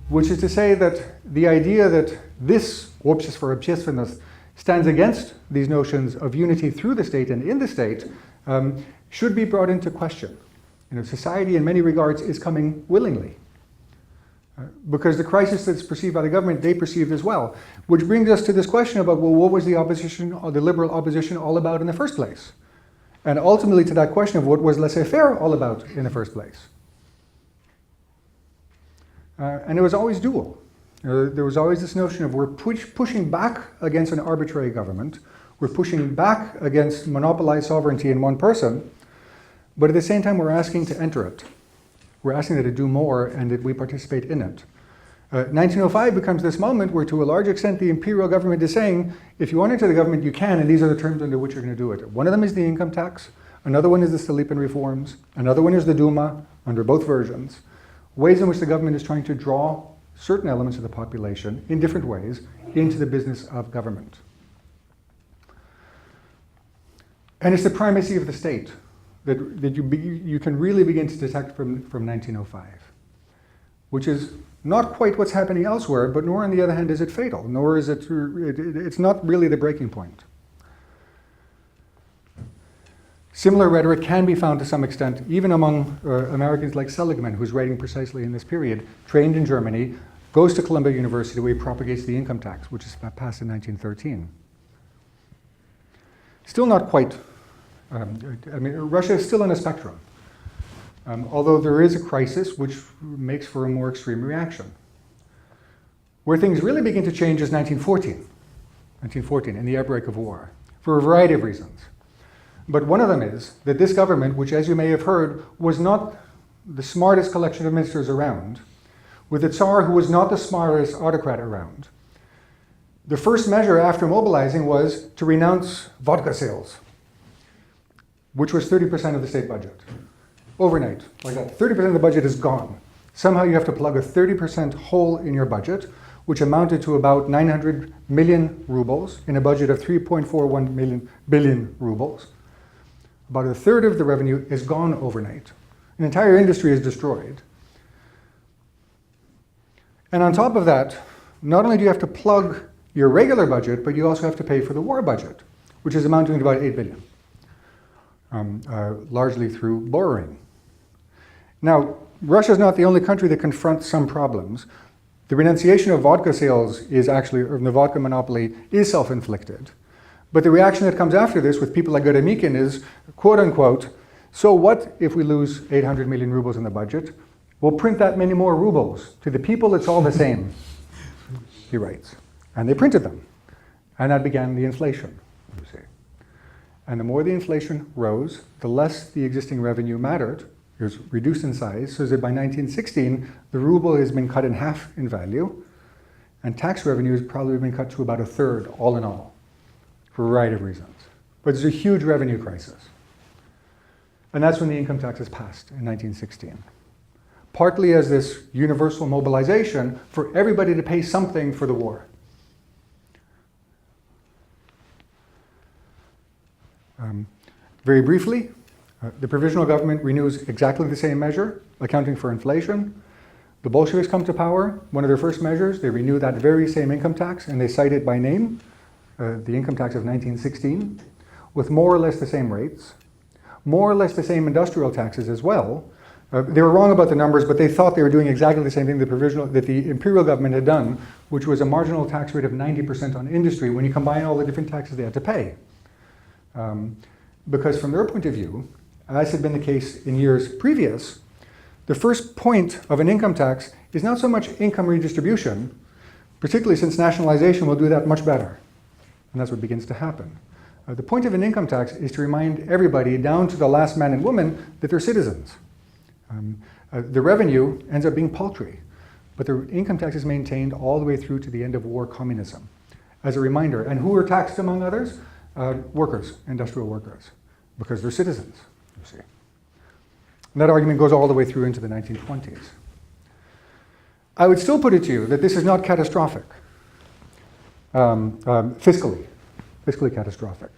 Which is to say that the idea that this общество, общественность, stands against these notions of unity through the state and in the state should be brought into question. Society in many regards is coming willingly. Because the crisis that's perceived by the government, they perceived as well. Which brings us to this question about, well, what was the opposition, or the liberal opposition, all about in the first place? And ultimately to that question of what was laissez-faire all about in the first place? And it was always dual. There was always this notion of we're pushing back against an arbitrary government, we're pushing back against monopolized sovereignty in one person, but at the same time we're asking to enter it. We're asking that it do more and that we participate in it. 1905 becomes this moment where to a large extent the imperial government is saying, if you want to enter the government you can, and these are the terms under which you're going to do it. One of them is the income tax, another one is the Stolypin reforms, another one is the Duma, under both versions. Ways in which the government is trying to draw certain elements of the population in different ways into the business of government. And it's the primacy of the state that you can really begin to detect from 1905, which is not quite what's happening elsewhere, but nor on the other hand is it fatal, nor is it's not really the breaking point. Similar rhetoric can be found to some extent even among Americans like Seligman, who's writing precisely in this period, trained in Germany, goes to Columbia University where he propagates the income tax, which is passed in 1913. Still not quite, Russia is still in a spectrum, although there is a crisis which makes for a more extreme reaction. Where things really begin to change is 1914, in the outbreak of war, for a variety of reasons. But one of them is that this government, which as you may have heard, was not the smartest collection of ministers around, with the Tsar who was not the smartest autocrat around, the first measure after mobilizing was to renounce vodka sales, which was 30% of the state budget. Overnight, like that, 30% of the budget is gone. Somehow you have to plug a 30% hole in your budget, which amounted to about 900 million rubles in a budget of 3.41 billion rubles. About a third of the revenue is gone overnight. An entire industry is destroyed. And on top of that, not only do you have to plug your regular budget, but you also have to pay for the war budget, which is amounting to about 8 billion, largely through borrowing. Now, Russia is not the only country that confronts some problems. The renunciation of vodka sales is actually, or the vodka monopoly, is self-inflicted. But the reaction that comes after this with people like Gorodnikin is, quote unquote, so what if we lose 800 million rubles in the budget? We'll print that many more rubles. To the people, it's all the same, he writes. And they printed them. And that began the inflation, you see. And the more the inflation rose, the less the existing revenue mattered. It was reduced in size, so that by 1916, the ruble has been cut in half in value, and tax revenue has probably been cut to about a third, all in all, for a variety of reasons. But there's a huge revenue crisis. And that's when the income tax is passed in 1916. Partly as this universal mobilization for everybody to pay something for the war. Very briefly, the provisional government renews exactly the same measure, accounting for inflation. The Bolsheviks come to power. One of their first measures, they renew that very same income tax, and they cite it by name, the income tax of 1916, with more or less the same rates, more or less the same industrial taxes as well. They were wrong about the numbers, but they thought they were doing exactly the same thing that the imperial government had done, which was a marginal tax rate of 90% on industry when you combine all the different taxes they had to pay. Because from their point of view, as had been the case in years previous, the first point of an income tax is not so much income redistribution, particularly since nationalization will do that much better. And that's what begins to happen. The point of an income tax is to remind everybody, down to the last man and woman, that they're citizens. The revenue ends up being paltry, but the income tax is maintained all the way through to the end of war communism. As a reminder, and who are taxed among others? Workers, industrial workers, because they're citizens, you see. And that argument goes all the way through into the 1920s. I would still put it to you that this is not catastrophic, fiscally catastrophic.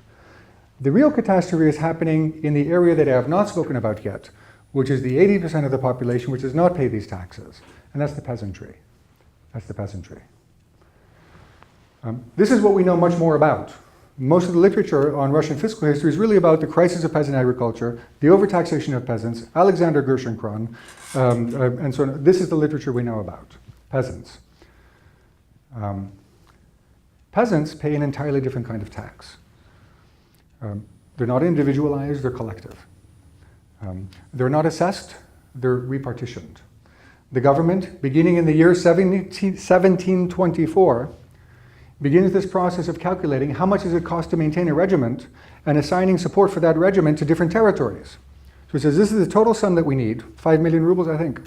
The real catastrophe is happening in the area that I have not spoken about yet, which is the 80% of the population which does not pay these taxes, and that's the peasantry. That's the peasantry. This is what we know much more about. Most of the literature on Russian fiscal history is really about the crisis of peasant agriculture, the overtaxation of peasants, Alexander Gerschenkron, and so on. This is the literature we know about, peasants. Peasants pay an entirely different kind of tax. They're not individualized, they're collective. They're not assessed, they're repartitioned. The government, beginning in the year 1724, begins this process of calculating how much does it cost to maintain a regiment and assigning support for that regiment to different territories. So it says, this is the total sum that we need, 5 million rubles, I think.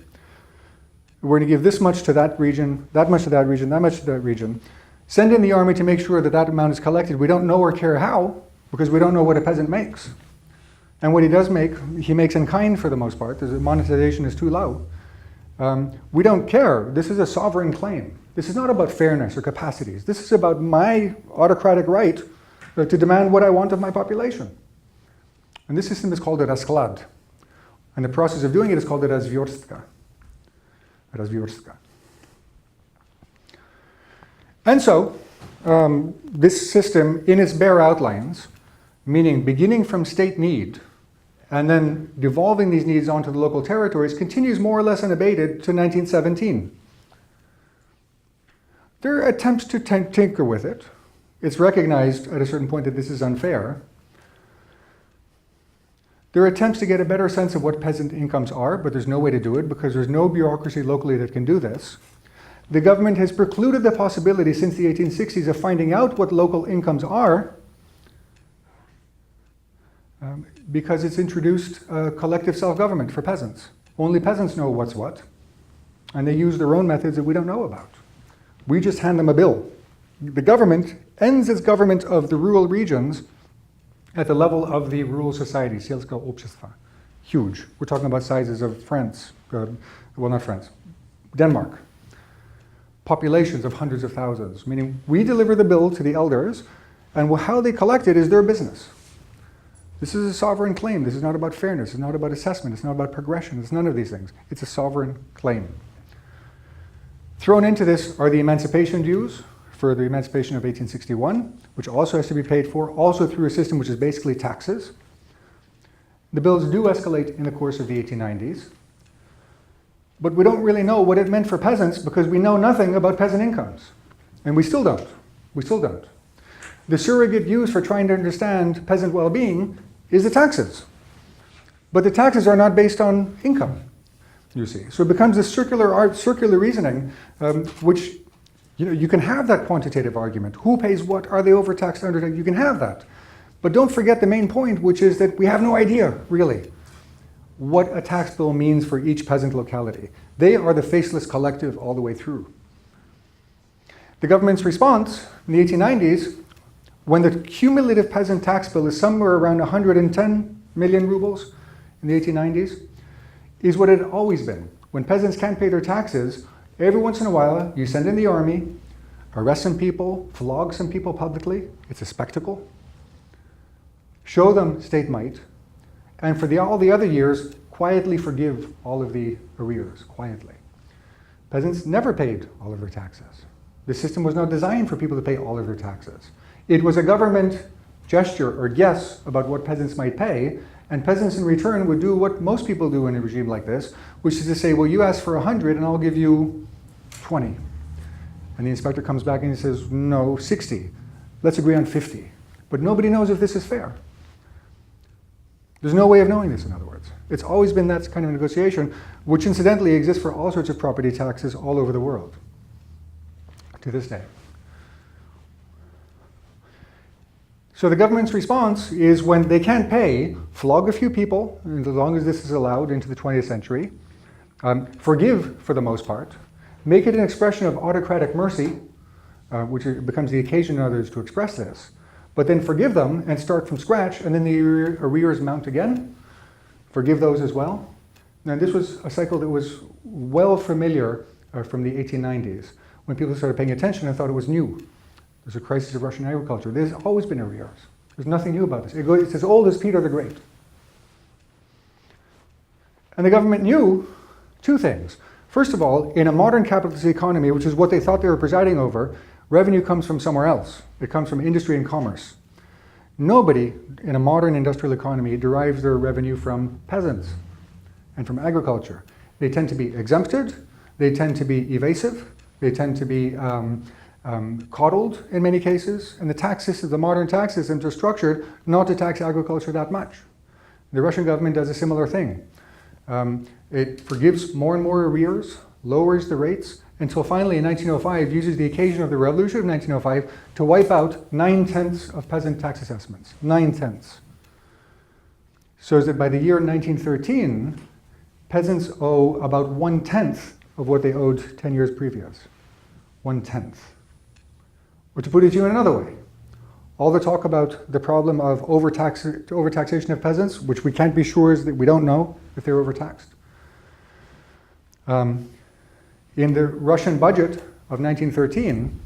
We're going to give this much to that region, that much to that region, that much to that region. Send in the army to make sure that that amount is collected. We don't know or care how, because we don't know what a peasant makes. And what he does make, he makes in kind for the most part. The monetization is too low. We don't care. This is a sovereign claim. This is not about fairness or capacities. This is about my autocratic right to demand what I want of my population. And this system is called a rasklad. And the process of doing it is called a razvyorstka. And so, this system, in its bare outlines, meaning beginning from state need, and then devolving these needs onto the local territories, continues more or less unabated to 1917. There are attempts to tinker with it. It's recognized at a certain point that this is unfair. There are attempts to get a better sense of what peasant incomes are, but there's no way to do it because there's no bureaucracy locally that can do this. The government has precluded the possibility since the 1860s of finding out what local incomes are because it's introduced collective self-government for peasants. Only peasants know what's what, and they use their own methods that we don't know about. We just hand them a bill. The government ends its government of the rural regions at the level of the rural society, Sielska Общества. Huge. We're talking about sizes of France, well, not France, Denmark. Populations of hundreds of thousands, meaning we deliver the bill to the elders, and how they collect it is their business. This is a sovereign claim. This is not about fairness. It's not about assessment. It's not about progression. It's none of these things. It's a sovereign claim. Thrown into this are the emancipation dues for the emancipation of 1861, which also has to be paid for, also through a system which is basically taxes. The bills do escalate in the course of the 1890s, but we don't really know what it meant for peasants because we know nothing about peasant incomes. And we still don't. We still don't. The surrogate used for trying to understand peasant well-being is the taxes. But the taxes are not based on income, you see. So it becomes a circular reasoning, which you can have that quantitative argument. Who pays what? Are they overtaxed, undertaxed? You can have that. But don't forget the main point, which is that we have no idea, really, what a tax bill means for each peasant locality. They are the faceless collective all the way through. The government's response in the 1890s, when the cumulative peasant tax bill is somewhere around 110 million rubles in the 1890s, is what it had always been. When peasants can't pay their taxes, every once in a while you send in the army, arrest some people, flog some people publicly. It's a spectacle. Show them state might. And for all the other years, quietly forgive all of the arrears, quietly. Peasants never paid all of their taxes. The system was not designed for people to pay all of their taxes. It was a government gesture or guess about what peasants might pay, and peasants in return would do what most people do in a regime like this, which is to say, well, you ask for 100 and I'll give you 20. And the inspector comes back and he says, no, 60. Let's agree on 50. But nobody knows if this is fair. There's no way of knowing this, in other words. It's always been that kind of negotiation, which incidentally exists for all sorts of property taxes all over the world to this day. So the government's response is when they can't pay, flog a few people, as long as this is allowed into the 20th century, forgive for the most part, make it an expression of autocratic mercy, which becomes the occasion in others to express this, but then forgive them and start from scratch, and then the arrears mount again, forgive those as well. And this was a cycle that was well familiar from the 1890s, when people started paying attention and thought it was new. There's a crisis of Russian agriculture. There's always been arrears. There's nothing new about this. It's as old as Peter the Great. And the government knew two things. First of all, in a modern capitalist economy, which is what they thought they were presiding over, revenue comes from somewhere else. It comes from industry and commerce. Nobody in a modern industrial economy derives their revenue from peasants and from agriculture. They tend to be exempted. They tend to be evasive. They tend to be coddled in many cases, and the tax system, the modern tax systems are structured not to tax agriculture that much. The Russian government does a similar thing. It forgives more and more arrears, lowers the rates, until finally in 1905 uses the occasion of the revolution of 1905 to wipe out 9/10 of peasant tax assessments. 9/10. So that by the year 1913, peasants owe about 1/10 of what they owed 10 years previous. 1/10. Or to put it to you in another way, all the talk about the problem of overtaxation of peasants, which we can't be sure is that we don't know if they're overtaxed. In the Russian budget of 1913,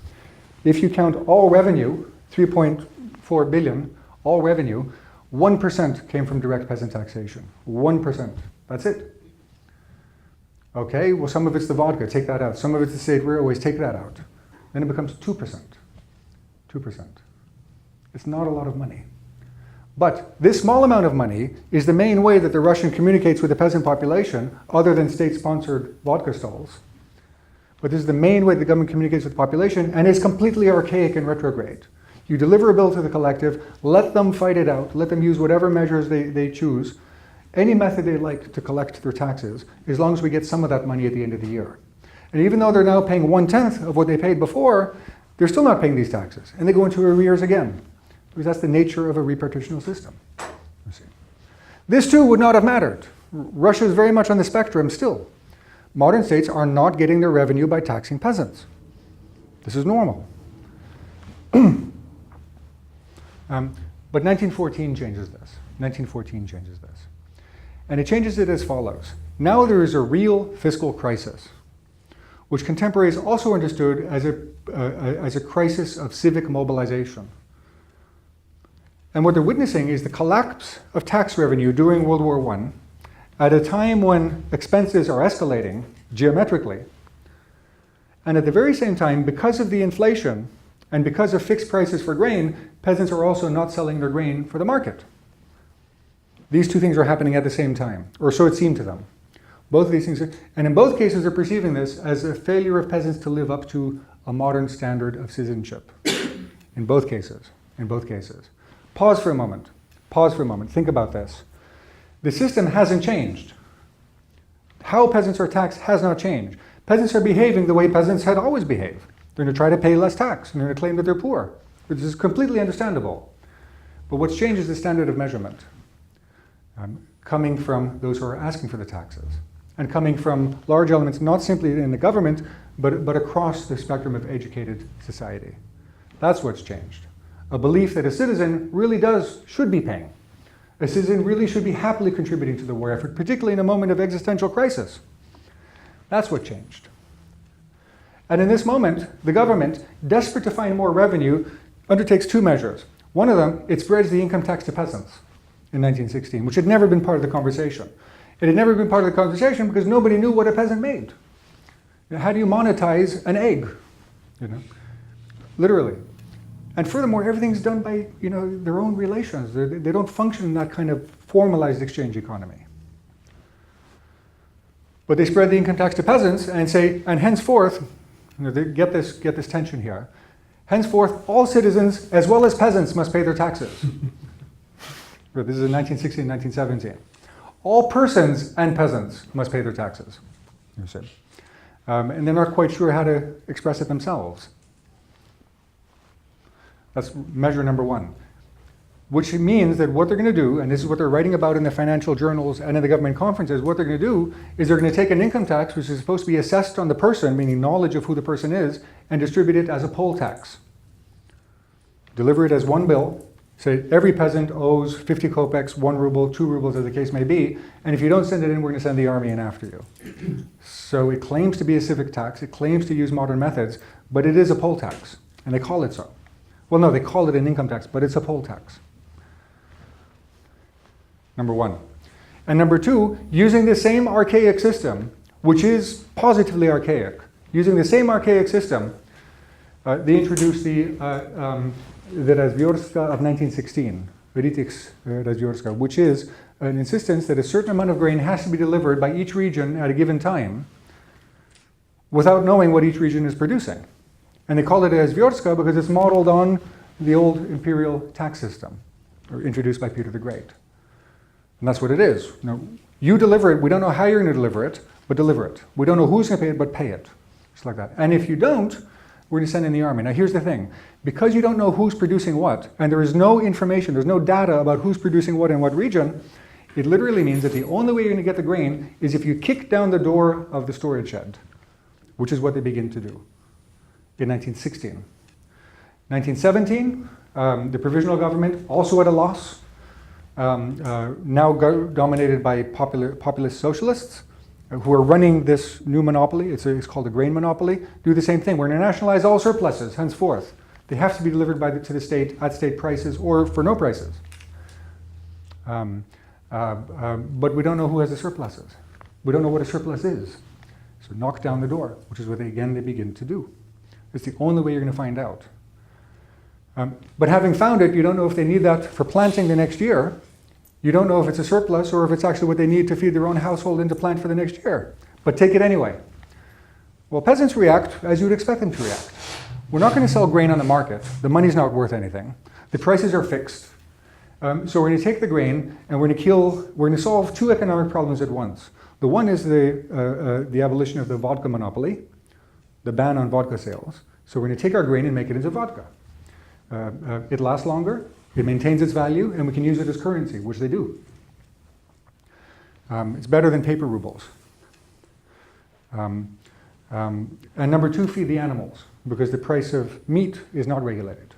if you count all revenue, 3.4 billion, all revenue, 1% came from direct peasant taxation. 1%. That's it. Okay, well, some of it's the vodka, take that out. Some of it's the state railways, take that out. Then it becomes 2%. 2%. It's not a lot of money. But this small amount of money is the main way that the Russian communicates with the peasant population, other than state-sponsored vodka stalls, But this is the main way the government communicates with the population, and it's completely archaic and retrograde. You deliver a bill to the collective, let them fight it out, let them use whatever measures they choose, any method they like to collect their taxes, as long as we get some of that money at the end of the year. And even though they're now paying 1/10 of what they paid before, they're still not paying these taxes, and they go into arrears again, because that's the nature of a repartitional system. You see. This too would not have mattered. Russia is very much on the spectrum still. Modern states are not getting their revenue by taxing peasants. This is normal. But 1914 changes this. 1914 changes this. And it changes it as follows. Now there is a real fiscal crisis, which contemporaries also understood as a crisis of civic mobilization. And what they're witnessing is the collapse of tax revenue during World War I at a time when expenses are escalating geometrically. And at the very same time, because of the inflation and because of fixed prices for grain, peasants are also not selling their grain for the market. These two things are happening at the same time, or so it seemed to them. Both of these things, and in both cases they're perceiving this as a failure of peasants to live up to a modern standard of citizenship. In both cases, Pause for a moment, think about this. The system hasn't changed. How peasants are taxed has not changed. Peasants are behaving the way peasants had always behaved. They're going to try to pay less tax, and they're going to claim that they're poor, which is completely understandable. But what's changed is the standard of measurement, coming from those who are asking for the taxes, and coming from large elements, not simply in the government, but across the spectrum of educated society. That's what's changed. A belief that a citizen really should be paying. A citizen really should be happily contributing to the war effort, particularly in a moment of existential crisis. That's what changed. And in this moment, the government, desperate to find more revenue, undertakes two measures. One of them, it spreads the income tax to peasants in 1916, which had never been part of the conversation. It had never been part of the conversation because nobody knew what a peasant made. How do you monetize an egg? Literally. And furthermore, everything's done by their own relations. They don't function in that kind of formalized exchange economy. But they spread the income tax to peasants and say, and henceforth, get this tension here. Henceforth, all citizens as well as peasants must pay their taxes. This is in 1916, 1917. All persons and peasants must pay their taxes. You see. And they're not quite sure how to express it themselves. That's measure number one. Which means that what they're going to do, and this is what they're writing about in the financial journals and in the government conferences, what they're going to do is they're going to take an income tax, which is supposed to be assessed on the person, meaning knowledge of who the person is, and distribute it as a poll tax. Deliver it as one bill. Say every peasant owes 50 kopecks, 1 ruble, 2 rubles, as the case may be, and if you don't send it in, we're going to send the army in after you. So it claims to be a civic tax, it claims to use modern methods, but it is a poll tax, and they call it so. Well, no, they call it an income tax, but it's a poll tax. Number one. And number two, using the same archaic system, which is positively archaic, using the same archaic system, they introduced the Razvyorska of 1916, Rytiks Razvyorska, which is an insistence that a certain amount of grain has to be delivered by each region at a given time without knowing what each region is producing. And they call it Razvyorska because it's modeled on the old imperial tax system, or introduced by Peter the Great. And that's what it is. You deliver it, we don't know how you're going to deliver it, but deliver it. We don't know who's going to pay it, but pay it. Just like that. And if you don't, we're going to send in the army. Now here's the thing. Because you don't know who's producing what, and there is no information, there's no data about who's producing what in what region, it literally means that the only way you're going to get the grain is if you kick down the door of the storage shed, which is what they begin to do in 1916. 1917, the provisional government, also at a loss, now dominated by populist socialists who are running this new monopoly. It's called a grain monopoly. Do the same thing. We're going to nationalize all surpluses henceforth. They have to be delivered to the state at state prices or for no prices. But we don't know who has the surpluses. We don't know what a surplus is. So knock down the door, which is what they begin to do. It's the only way you're going to find out. But having found it, you don't know if they need that for planting the next year. You don't know if it's a surplus or if it's actually what they need to feed their own household and to plant for the next year. But take it anyway. Well, peasants react as you would expect them to react. We're not going to sell grain on the market. The money's not worth anything. The prices are fixed. So we're going to take the grain and we're going to solve two economic problems at once. The one is the abolition of the vodka monopoly, the ban on vodka sales. So we're going to take our grain and make it into vodka. It lasts longer, it maintains its value, and we can use it as currency, which they do. It's better than paper rubles. And number two, feed the animals, because the price of meat is not regulated.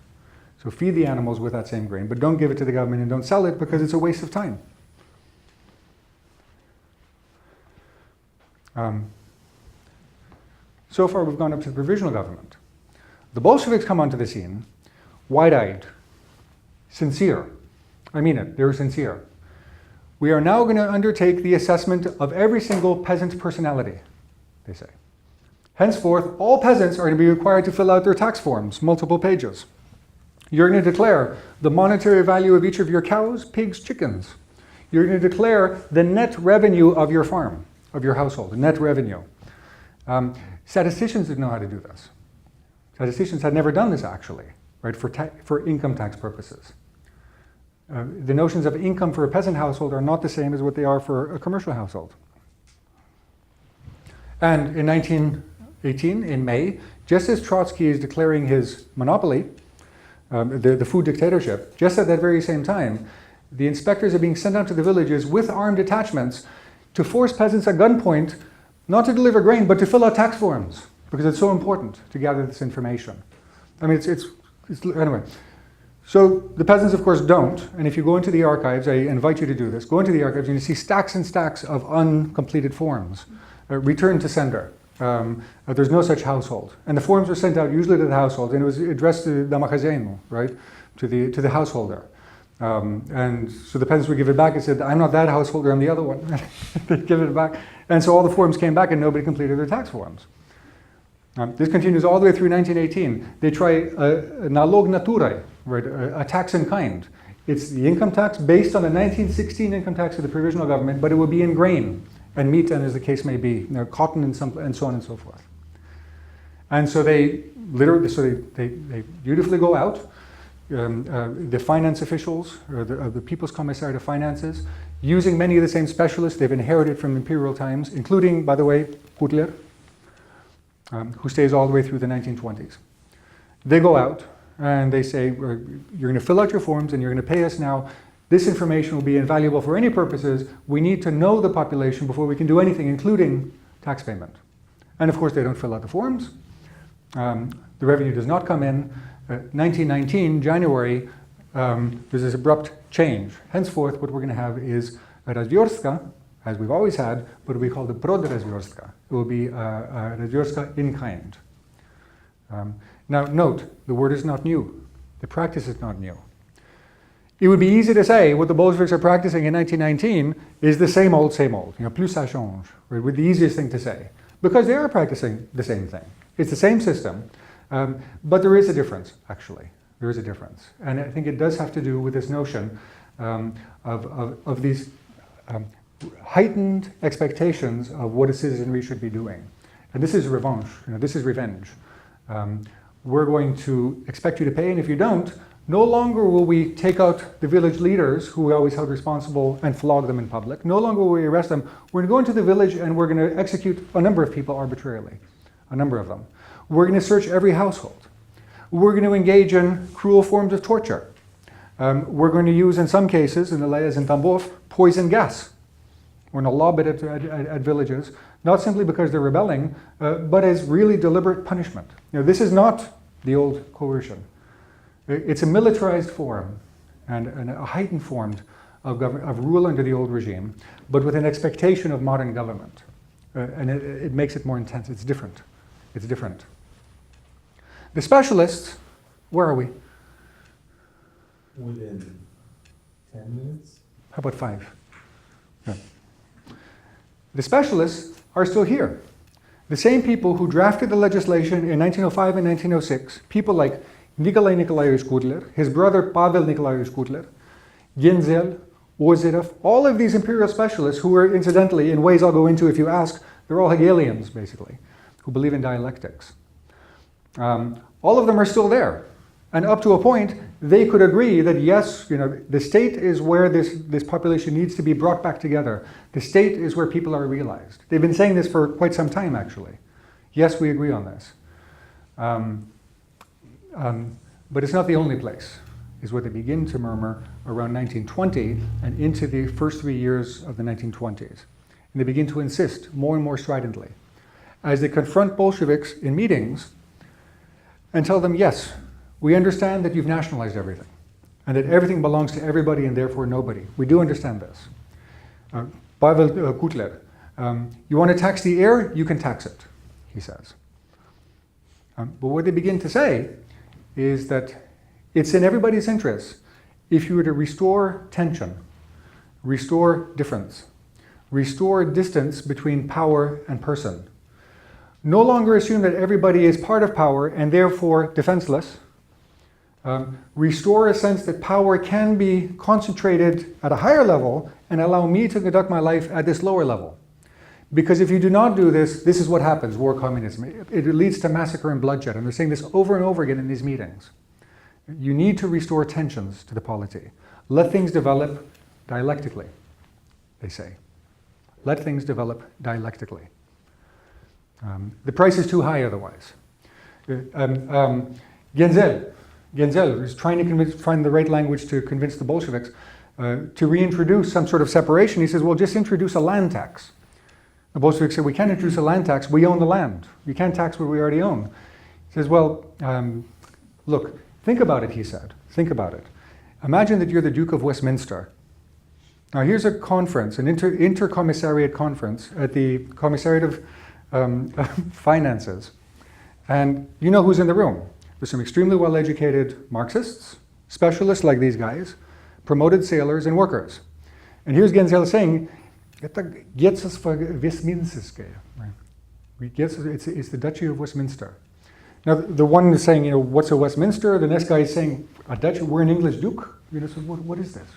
So feed the animals with that same grain, but don't give it to the government and don't sell it because it's a waste of time. So far we've gone up to the provisional government. The Bolsheviks come onto the scene, wide-eyed, sincere. I mean it, they're sincere. We are now going to undertake the assessment of every single peasant's personality, they say. Henceforth, all peasants are going to be required to fill out their tax forms, multiple pages. You're going to declare the monetary value of each of your cows, pigs, chickens. You're going to declare the net revenue of your farm, of your household, the net revenue. Statisticians didn't know how to do this. Statisticians had never done this actually, right, for income tax purposes. The notions of income for a peasant household are not the same as what they are for a commercial household. And in 1918, in May, just as Trotsky is declaring his monopoly, the food dictatorship, just at that very same time, the inspectors are being sent out to the villages with armed detachments to force peasants at gunpoint not to deliver grain, but to fill out tax forms, because it's so important to gather this information. I mean, anyway. So the peasants, of course, don't. And if you go into the archives, I invite you to do this. Go into the archives and you see stacks and stacks of uncompleted forms. Return to sender. There's no such household. And the forms were sent out usually to the household, and it was addressed to the magazeno, right? To the householder. And so the peasants would give it back and said, I'm not that householder, I'm the other one. They'd give it back. And so all the forms came back and nobody completed their tax forms. This continues all the way through 1918. They try nalog naturae, right, a tax in kind. It's the income tax based on the 1916 income tax of the provisional government, but it would be in grain and meat, and as the case may be, cotton and so on and so forth. And so they beautifully go out. The finance officials, or the People's Commissariat of Finances, using many of the same specialists they've inherited from imperial times, including, by the way, Kudler, who stays all the way through the 1920s. They go out and they say, you're going to fill out your forms and you're going to pay us now. This information will be invaluable for any purposes. We need to know the population before we can do anything, including tax payment. And of course, they don't fill out the forms. The revenue does not come in. 1919, January, there's this abrupt change. Henceforth, what we're going to have is a razviorstka, as we've always had, but it will be called a prodrazviorstka. It will be a razviorstka in kind. Now, note, the word is not new. The practice is not new. It would be easy to say what the Bolsheviks are practicing in 1919 is the same old, plus ça change, right? Would be the easiest thing to say, because they are practicing the same thing. It's the same system, but there is a difference, actually. There is a difference. And I think it does have to do with this notion of these heightened expectations of what a citizenry should be doing. And this is revanche, this is revenge. We're going to expect you to pay, and if you don't, no longer will we take out the village leaders who we always held responsible and flog them in public. No longer will we arrest them. We're going to go into the village and we're going to execute a number of people arbitrarily, a number of them. We're going to search every household. We're going to engage in cruel forms of torture. We're going to use, in some cases, in Elias and Tambov, poison gas. We're going to lob it at villages, not simply because they're rebelling, but as really deliberate punishment. This is not the old coercion. It's a militarized form and a heightened form of rule under the old regime, but with an expectation of modern government. And it makes it more intense. It's different. It's different. The specialists, where are we? Within 10 minutes? How about 5? Yeah. The specialists are still here. The same people who drafted the legislation in 1905 and 1906, people like Nikolai Nikolaevich Kudler, his brother Pavel Nikolaevich Kudler, Genzel, Ozerov, all of these imperial specialists who were, incidentally, in ways I'll go into if you ask, they're all Hegelians, basically, who believe in dialectics. All of them are still there. And up to a point, they could agree that yes, the state is where this population needs to be brought back together. The state is where people are realized. They've been saying this for quite some time, actually. Yes, we agree on this. But it's not the only place, is what they begin to murmur around 1920 and into the first 3 years of the 1920s. And they begin to insist more and more stridently as they confront Bolsheviks in meetings and tell them, yes, we understand that you've nationalized everything and that everything belongs to everybody and therefore nobody. We do understand this. Pavel Kutler, you want to tax the air? You can tax it, he says. But what they begin to say is that it's in everybody's interest if you were to restore tension, restore difference, restore distance between power and person. No longer assume that everybody is part of power and therefore defenseless. Restore a sense that power can be concentrated at a higher level and allow me to conduct my life at this lower level. Because if you do not do this, this is what happens, war communism. It leads to massacre and bloodshed. And they're saying this over and over again in these meetings. You need to restore tensions to the polity. Let things develop dialectically, they say. Let things develop dialectically. The price is too high otherwise. Genzel is trying to find the right language to convince the Bolsheviks to reintroduce some sort of separation. He says, well, just introduce a land tax. The Bolsheviks said, we can't introduce a land tax. We own the land. You can't tax what we already own. He says, well, look, think about it, he said. Think about it. Imagine that you're the Duke of Westminster. Now here's a conference, an intercommissariat conference at the Commissariat of Finances. And you know who's in the room. There's some extremely well-educated Marxists, specialists like these guys, promoted sailors and workers. And here's Genzel saying, it's the Duchy of Westminster. Now the one is saying, what's a Westminster? The next guy is saying, a Duchy, we're an English duke? So what is this?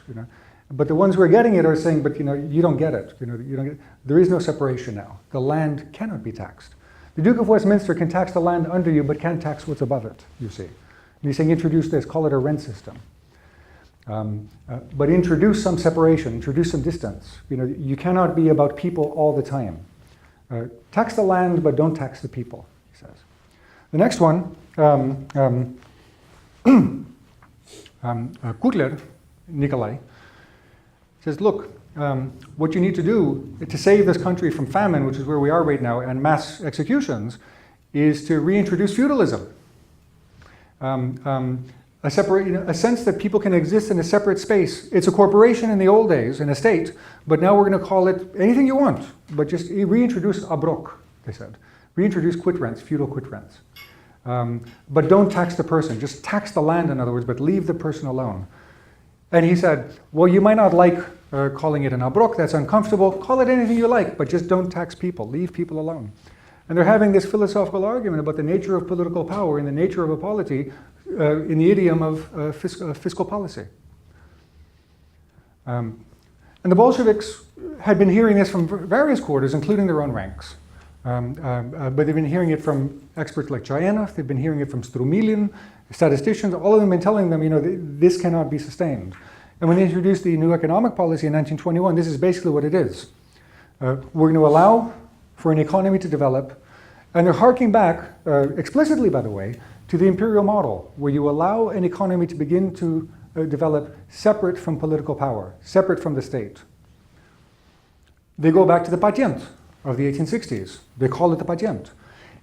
But the ones who are getting it are saying, but you don't get it. You don't get it. There is no separation now. The land cannot be taxed. The Duke of Westminster can tax the land under you, but can't tax what's above it, you see. And he's saying, introduce this, call it a rent system. But introduce some separation, introduce some distance. You cannot be about people all the time. Tax the land, but don't tax the people, he says. The next one, Kutler, Nikolai, says, look, what you need to do to save this country from famine, which is where we are right now, and mass executions, is to reintroduce feudalism. A sense that people can exist in a separate space. It's a corporation in the old days, an estate, but now we're going to call it anything you want, but just reintroduce abrok, they said. Reintroduce quit rents, feudal quit rents. But don't tax the person, just tax the land, in other words, but leave the person alone. And he said, well, you might not like calling it an abrok, that's uncomfortable, call it anything you like, but just don't tax people, leave people alone. And they're having this philosophical argument about the nature of political power and the nature of a polity in the idiom of fiscal policy. And the Bolsheviks had been hearing this from various quarters, including their own ranks. But they've been hearing it from experts like Chayanov, they've been hearing it from Strumilin, statisticians, all of them have been telling them, this cannot be sustained. And when they introduced the new economic policy in 1921, this is basically what it is. We're going to allow for an economy to develop, and they're harking back, explicitly by the way, to the imperial model, where you allow an economy to begin to develop separate from political power, separate from the state. They go back to the patient of the 1860s. They call it the patient.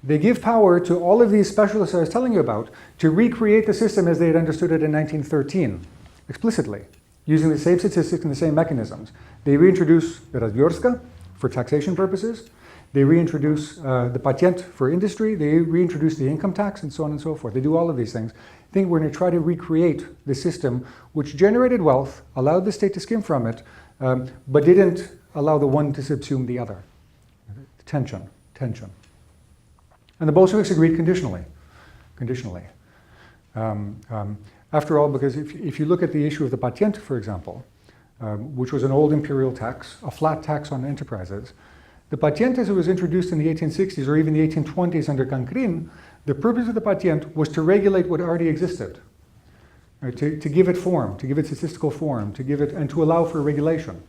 They give power to all of these specialists I was telling you about to recreate the system as they had understood it in 1913, explicitly, using the same statistics and the same mechanisms. They reintroduce the Razbyorska for taxation purposes. They reintroduce the patent for industry. They reintroduce the income tax and so on and so forth. They do all of these things. I think we're going to try to recreate the system which generated wealth, allowed the state to skim from it, but didn't allow the one to subsume the other. Tension. And the Bolsheviks agreed conditionally. After all, because if you look at the issue of the patent, for example, which was an old imperial tax, a flat tax on enterprises, The patient, as it was introduced in the 1860s or even the 1820s under Cancrin, the purpose of the patient was to regulate what already existed, right? To give it form, to give it statistical form, to give it, and to allow for regulation.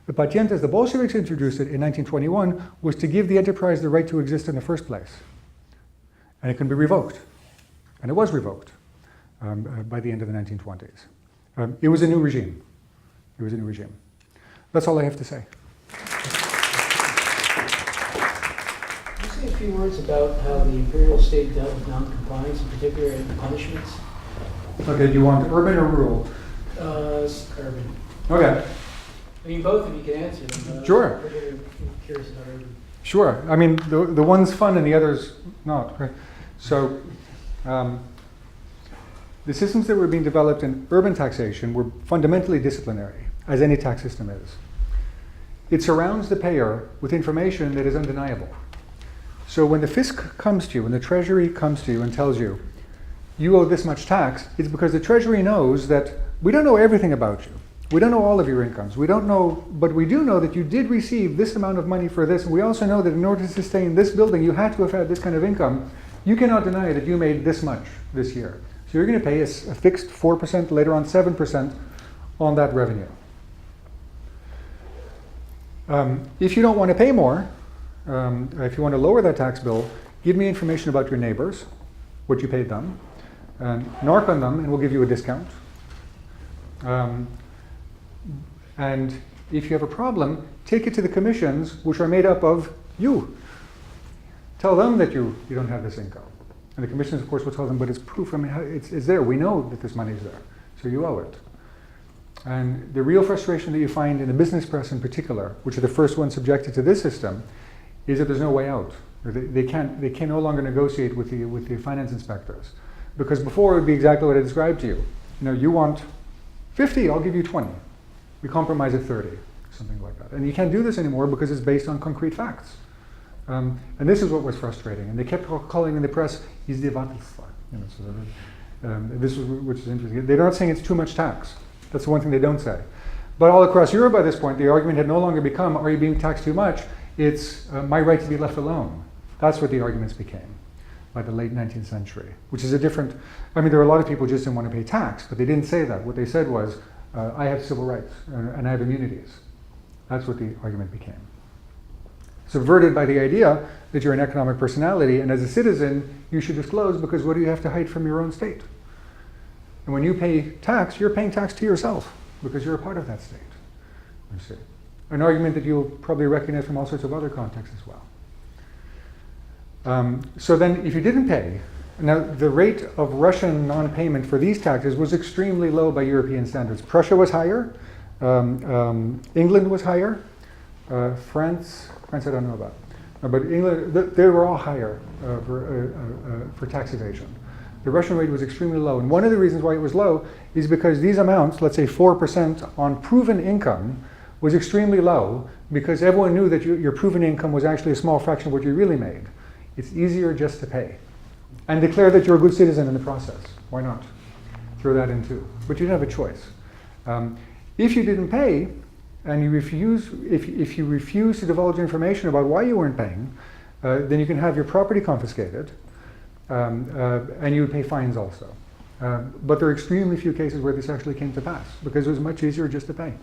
The patient, as the Bolsheviks introduced it in 1921, was to give the enterprise the right to exist in the first place. And it can be revoked. And it was revoked by the end of the 1920s. It was a new regime. It was a new regime. That's all I have to say. Can you say a few words about how the imperial state dealt with non-compliance, in particular and punishments? Okay, do you want urban or rural? Urban. Okay, I mean, both of you can answer them. Sure. I'm really curious about urban. sure. I mean, the one's fun and the other's not. Right? So, the systems that were being developed in urban taxation were fundamentally disciplinary, as any tax system is. It surrounds the payer with information that is undeniable. So when the fisc comes to you, when the treasury comes to you and tells you, you owe this much tax, it's because the treasury knows that we don't know everything about you. We don't know all of your incomes. We don't know, but we do know that you did receive this amount of money for this. And we also know that in order to sustain this building, you had to have had this kind of income. You cannot deny that you made this much this year. So you're going to pay a fixed 4%, later on 7% on that revenue. If you don't want to pay more, if you want to lower that tax bill, give me information about your neighbors, what you paid them, and narc on them, and we'll give you a discount. And if you have a problem, take it to the commissions, which are made up of you. Tell them that you don't have this income. And the commissions, of course, will tell them, but it's proof. I mean, it's there. We know that this money is there, so you owe it. And the real frustration that you find in the business press in particular, which are the first ones subjected to this system, is that there's no way out. They can no longer negotiate with the finance inspectors. Because before it would be exactly what I described to you. You know, you want 50, I'll give you 20. We compromise at 30, something like that. And you can't do this anymore because it's based on concrete facts. And this is what was frustrating. And they kept calling in the press, izdevательство. You know, so this is which is interesting. They're not saying it's too much tax. That's the one thing they don't say. But all across Europe by this point, the argument had no longer become, are you being taxed too much? It's my right to be left alone. That's what the arguments became by the late 19th century, which is a different, I mean, there are a lot of people who just didn't want to pay tax, but they didn't say that. What they said was, I have civil rights and I have immunities. That's what the argument became. Subverted by the idea that you're an economic personality, and as a citizen, you should disclose, because what do you have to hide from your own state? And when you pay tax, you're paying tax to yourself, because you're a part of that state. You see. An argument that you'll probably recognize from all sorts of other contexts as well. So then, if you didn't pay, now the rate of Russian non-payment for these taxes was extremely low by European standards. Prussia was higher, England was higher, France I don't know about, but England, they were all higher for tax evasion. The Russian rate was extremely low, and one of the reasons why it was low is because these amounts, let's say 4% on proven income, was extremely low because everyone knew that your proven income was actually a small fraction of what you really made. It's easier just to pay. And declare that you're a good citizen in the process. Why not? Throw that in too. But you don't have a choice. If you didn't pay, and you refuse, if you refuse to divulge information about why you weren't paying, then you can have your property confiscated, and you would pay fines also. But there are extremely few cases where this actually came to pass, because it was much easier just to pay.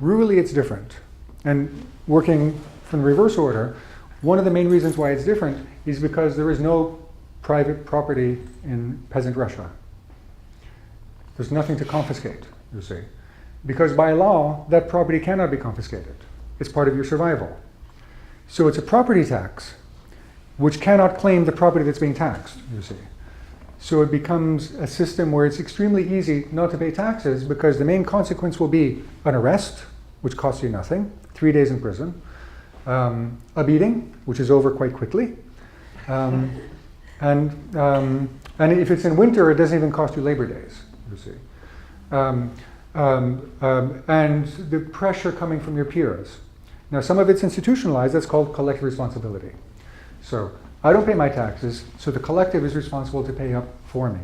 Rurally, it's different. And working from the reverse order, one of the main reasons why it's different is because there is no private property in peasant Russia. There's nothing to confiscate, you see. Because by law, that property cannot be confiscated. It's part of your survival. So it's a property tax which cannot claim the property that's being taxed, you see. So it becomes a system where it's extremely easy not to pay taxes because the main consequence will be an arrest, which costs you nothing, 3 days in prison, a beating, which is over quite quickly, and if it's in winter, it doesn't even cost you labor days, you see. And the pressure coming from your peers. Now, some of it's institutionalized, that's called collective responsibility. So, I don't pay my taxes, so the collective is responsible to pay up for me.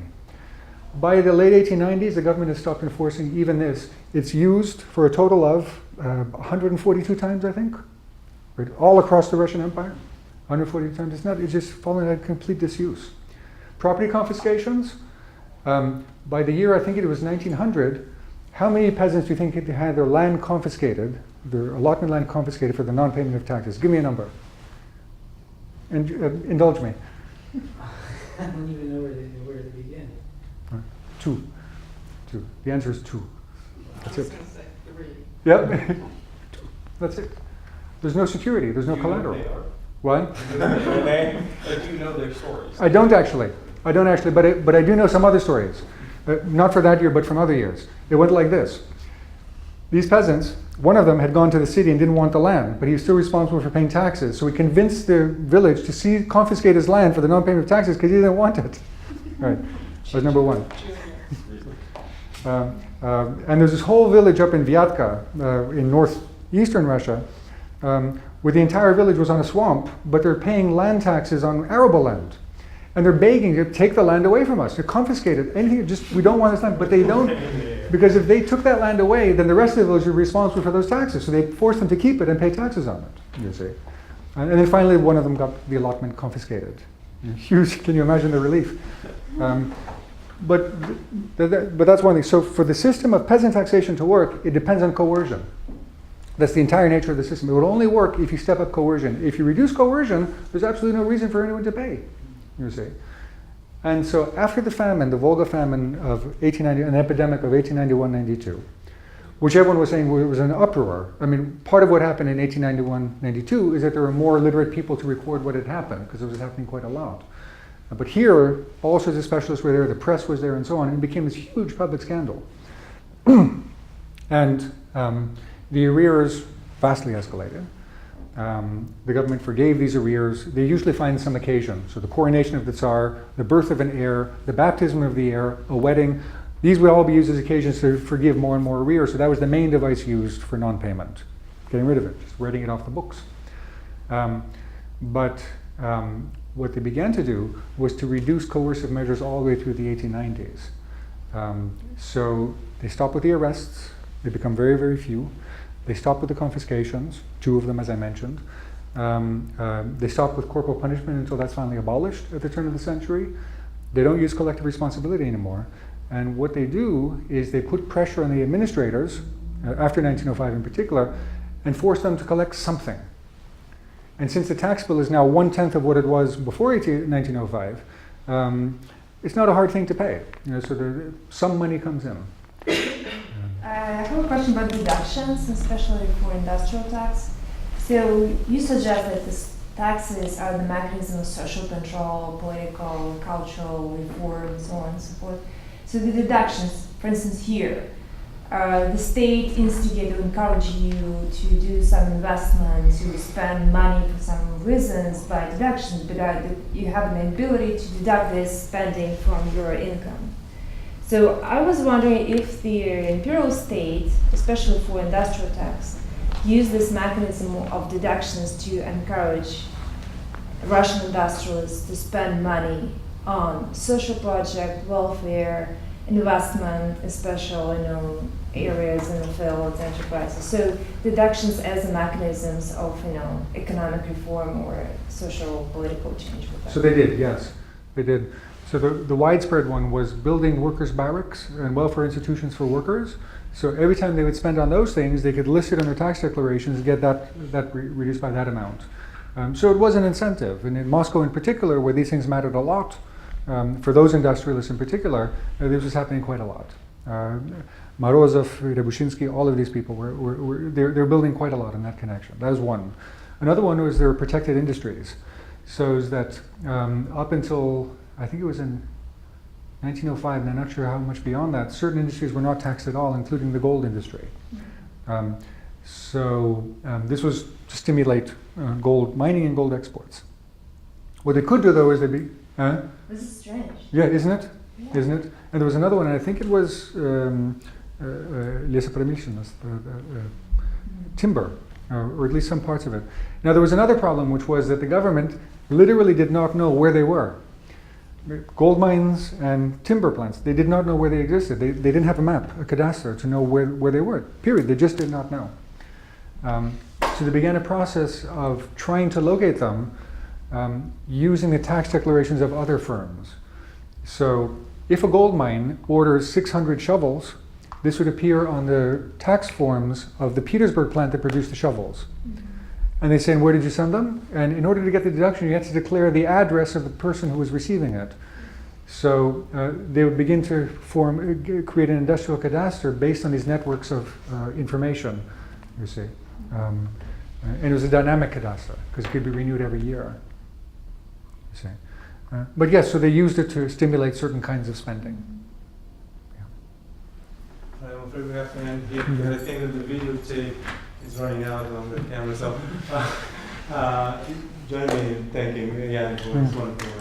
By the late 1890s, the government has stopped enforcing even this. It's used for a total of 142 times, I think. right? All across the Russian Empire, 140 times. It's just fallen into complete disuse. Property confiscations. By the year, I think it was 1900, how many peasants do you think had their land confiscated, their allotment land confiscated for the non-payment of taxes? Give me a number. And indulge me. I don't even know where to begin. Two. The answer is 2. That's it. Three. Yep. 2. That's it. There's no security. There's no collateral. What? Do you know their stories? I don't actually, but I do know some other stories. Not for that year, but from other years. It went like this. These peasants, one of them had gone to the city and didn't want the land, but he was still responsible for paying taxes. So he convinced the village to confiscate his land for the non-payment of taxes because he didn't want it. Right. That was number one. And there's this whole village up in Vyatka, in northeastern Russia, where the entire village was on a swamp, but they're paying land taxes on arable land. And they're begging to take the land away from us, to confiscate it, anything, just, we don't want this land, but they don't, because if they took that land away, then the rest of the village would be responsible for those taxes, so they forced them to keep it and pay taxes on it, you see. And then finally, one of them got the allotment confiscated. Huge, can you imagine the relief? But that's one thing. So for the system of peasant taxation to work, it depends on coercion. That's the entire nature of the system. It will only work if you step up coercion. If you reduce coercion, there's absolutely no reason for anyone to pay, you see. And so after the famine, the Volga famine of 1890, an epidemic of 1891-92, which everyone was saying was an uproar. I mean, part of what happened in 1891-92 is that there were more literate people to record what had happened, because it was happening quite a lot. But here, all sorts of specialists were there, the press was there, and so on, and it became this huge public scandal. And the arrears vastly escalated. The government forgave these arrears. They usually find some occasion. So the coronation of the Tsar, the birth of an heir, the baptism of the heir, a wedding. These would all be used as occasions to forgive more and more arrears. So that was the main device used for non-payment, getting rid of it, just writing it off the books. What they began to do was to reduce coercive measures all the way through the 1890s. So they stopped with the arrests. They become very, very few. They stopped with the confiscations, 2 of them, as I mentioned. They stopped with corporal punishment until that's finally abolished at the turn of the century. They don't use collective responsibility anymore. And what they do is they put pressure on the administrators, after 1905 in particular, and force them to collect something. And since the tax bill is now 1/10 of what it was before 1905, it's not a hard thing to pay. So some money comes in. I have a question about deductions, especially for industrial tax. So you suggest that these taxes are the mechanism of social control, political, cultural reform, so on and so forth. So the deductions, for instance here, the state instigated to encourage you to do some investment, to spend money for some reasons by deductions, but you have the ability to deduct this spending from your income. So I was wondering if the imperial state, especially for industrial tax, used this mechanism of deductions to encourage Russian industrialists to spend money on social project, welfare, investment, especially areas in the fields, enterprises. So deductions as a mechanisms of economic reform or social political change. So they did, yes, they did. So the widespread one was building workers' barracks and welfare institutions for workers. So every time they would spend on those things, they could list it on their tax declarations and get that reduced by that amount. So it was an incentive. And in Moscow in particular, where these things mattered a lot, for those industrialists in particular, this was happening quite a lot. Morozov, Rябушинski, all of these people they're building quite a lot in that connection. That was one. Another one was there were protected industries. So that up until, I think it was in 1905, and I'm not sure how much beyond that, certain industries were not taxed at all, including the gold industry. This was to stimulate gold mining and gold exports. What they could do though is This is strange. Yeah, isn't it? Yeah. Isn't it? And there was another one, and I think it was лесопромышленность, timber, or at least some parts of it. Now there was another problem, which was that the government literally did not know where they were. Gold mines and timber plants, they did not know where they existed. They didn't have a map, a cadastre, to know where they were, period. They just did not know. So they began a process of trying to locate them using the tax declarations of other firms. So if a gold mine orders 600 shovels, this would appear on the tax forms of the Petersburg plant that produced the shovels. And they say, where did you send them? And in order to get the deduction, you had to declare the address of the person who was receiving it. So they would begin to create an industrial cadastre based on these networks of information, you see. And it was a dynamic cadastre, because it could be renewed every year, you see. But yes, so they used it to stimulate certain kinds of spending. I'm afraid we have to end here, because I think that the videotape is running out on the camera. So join me in thanking Jan for his wonderful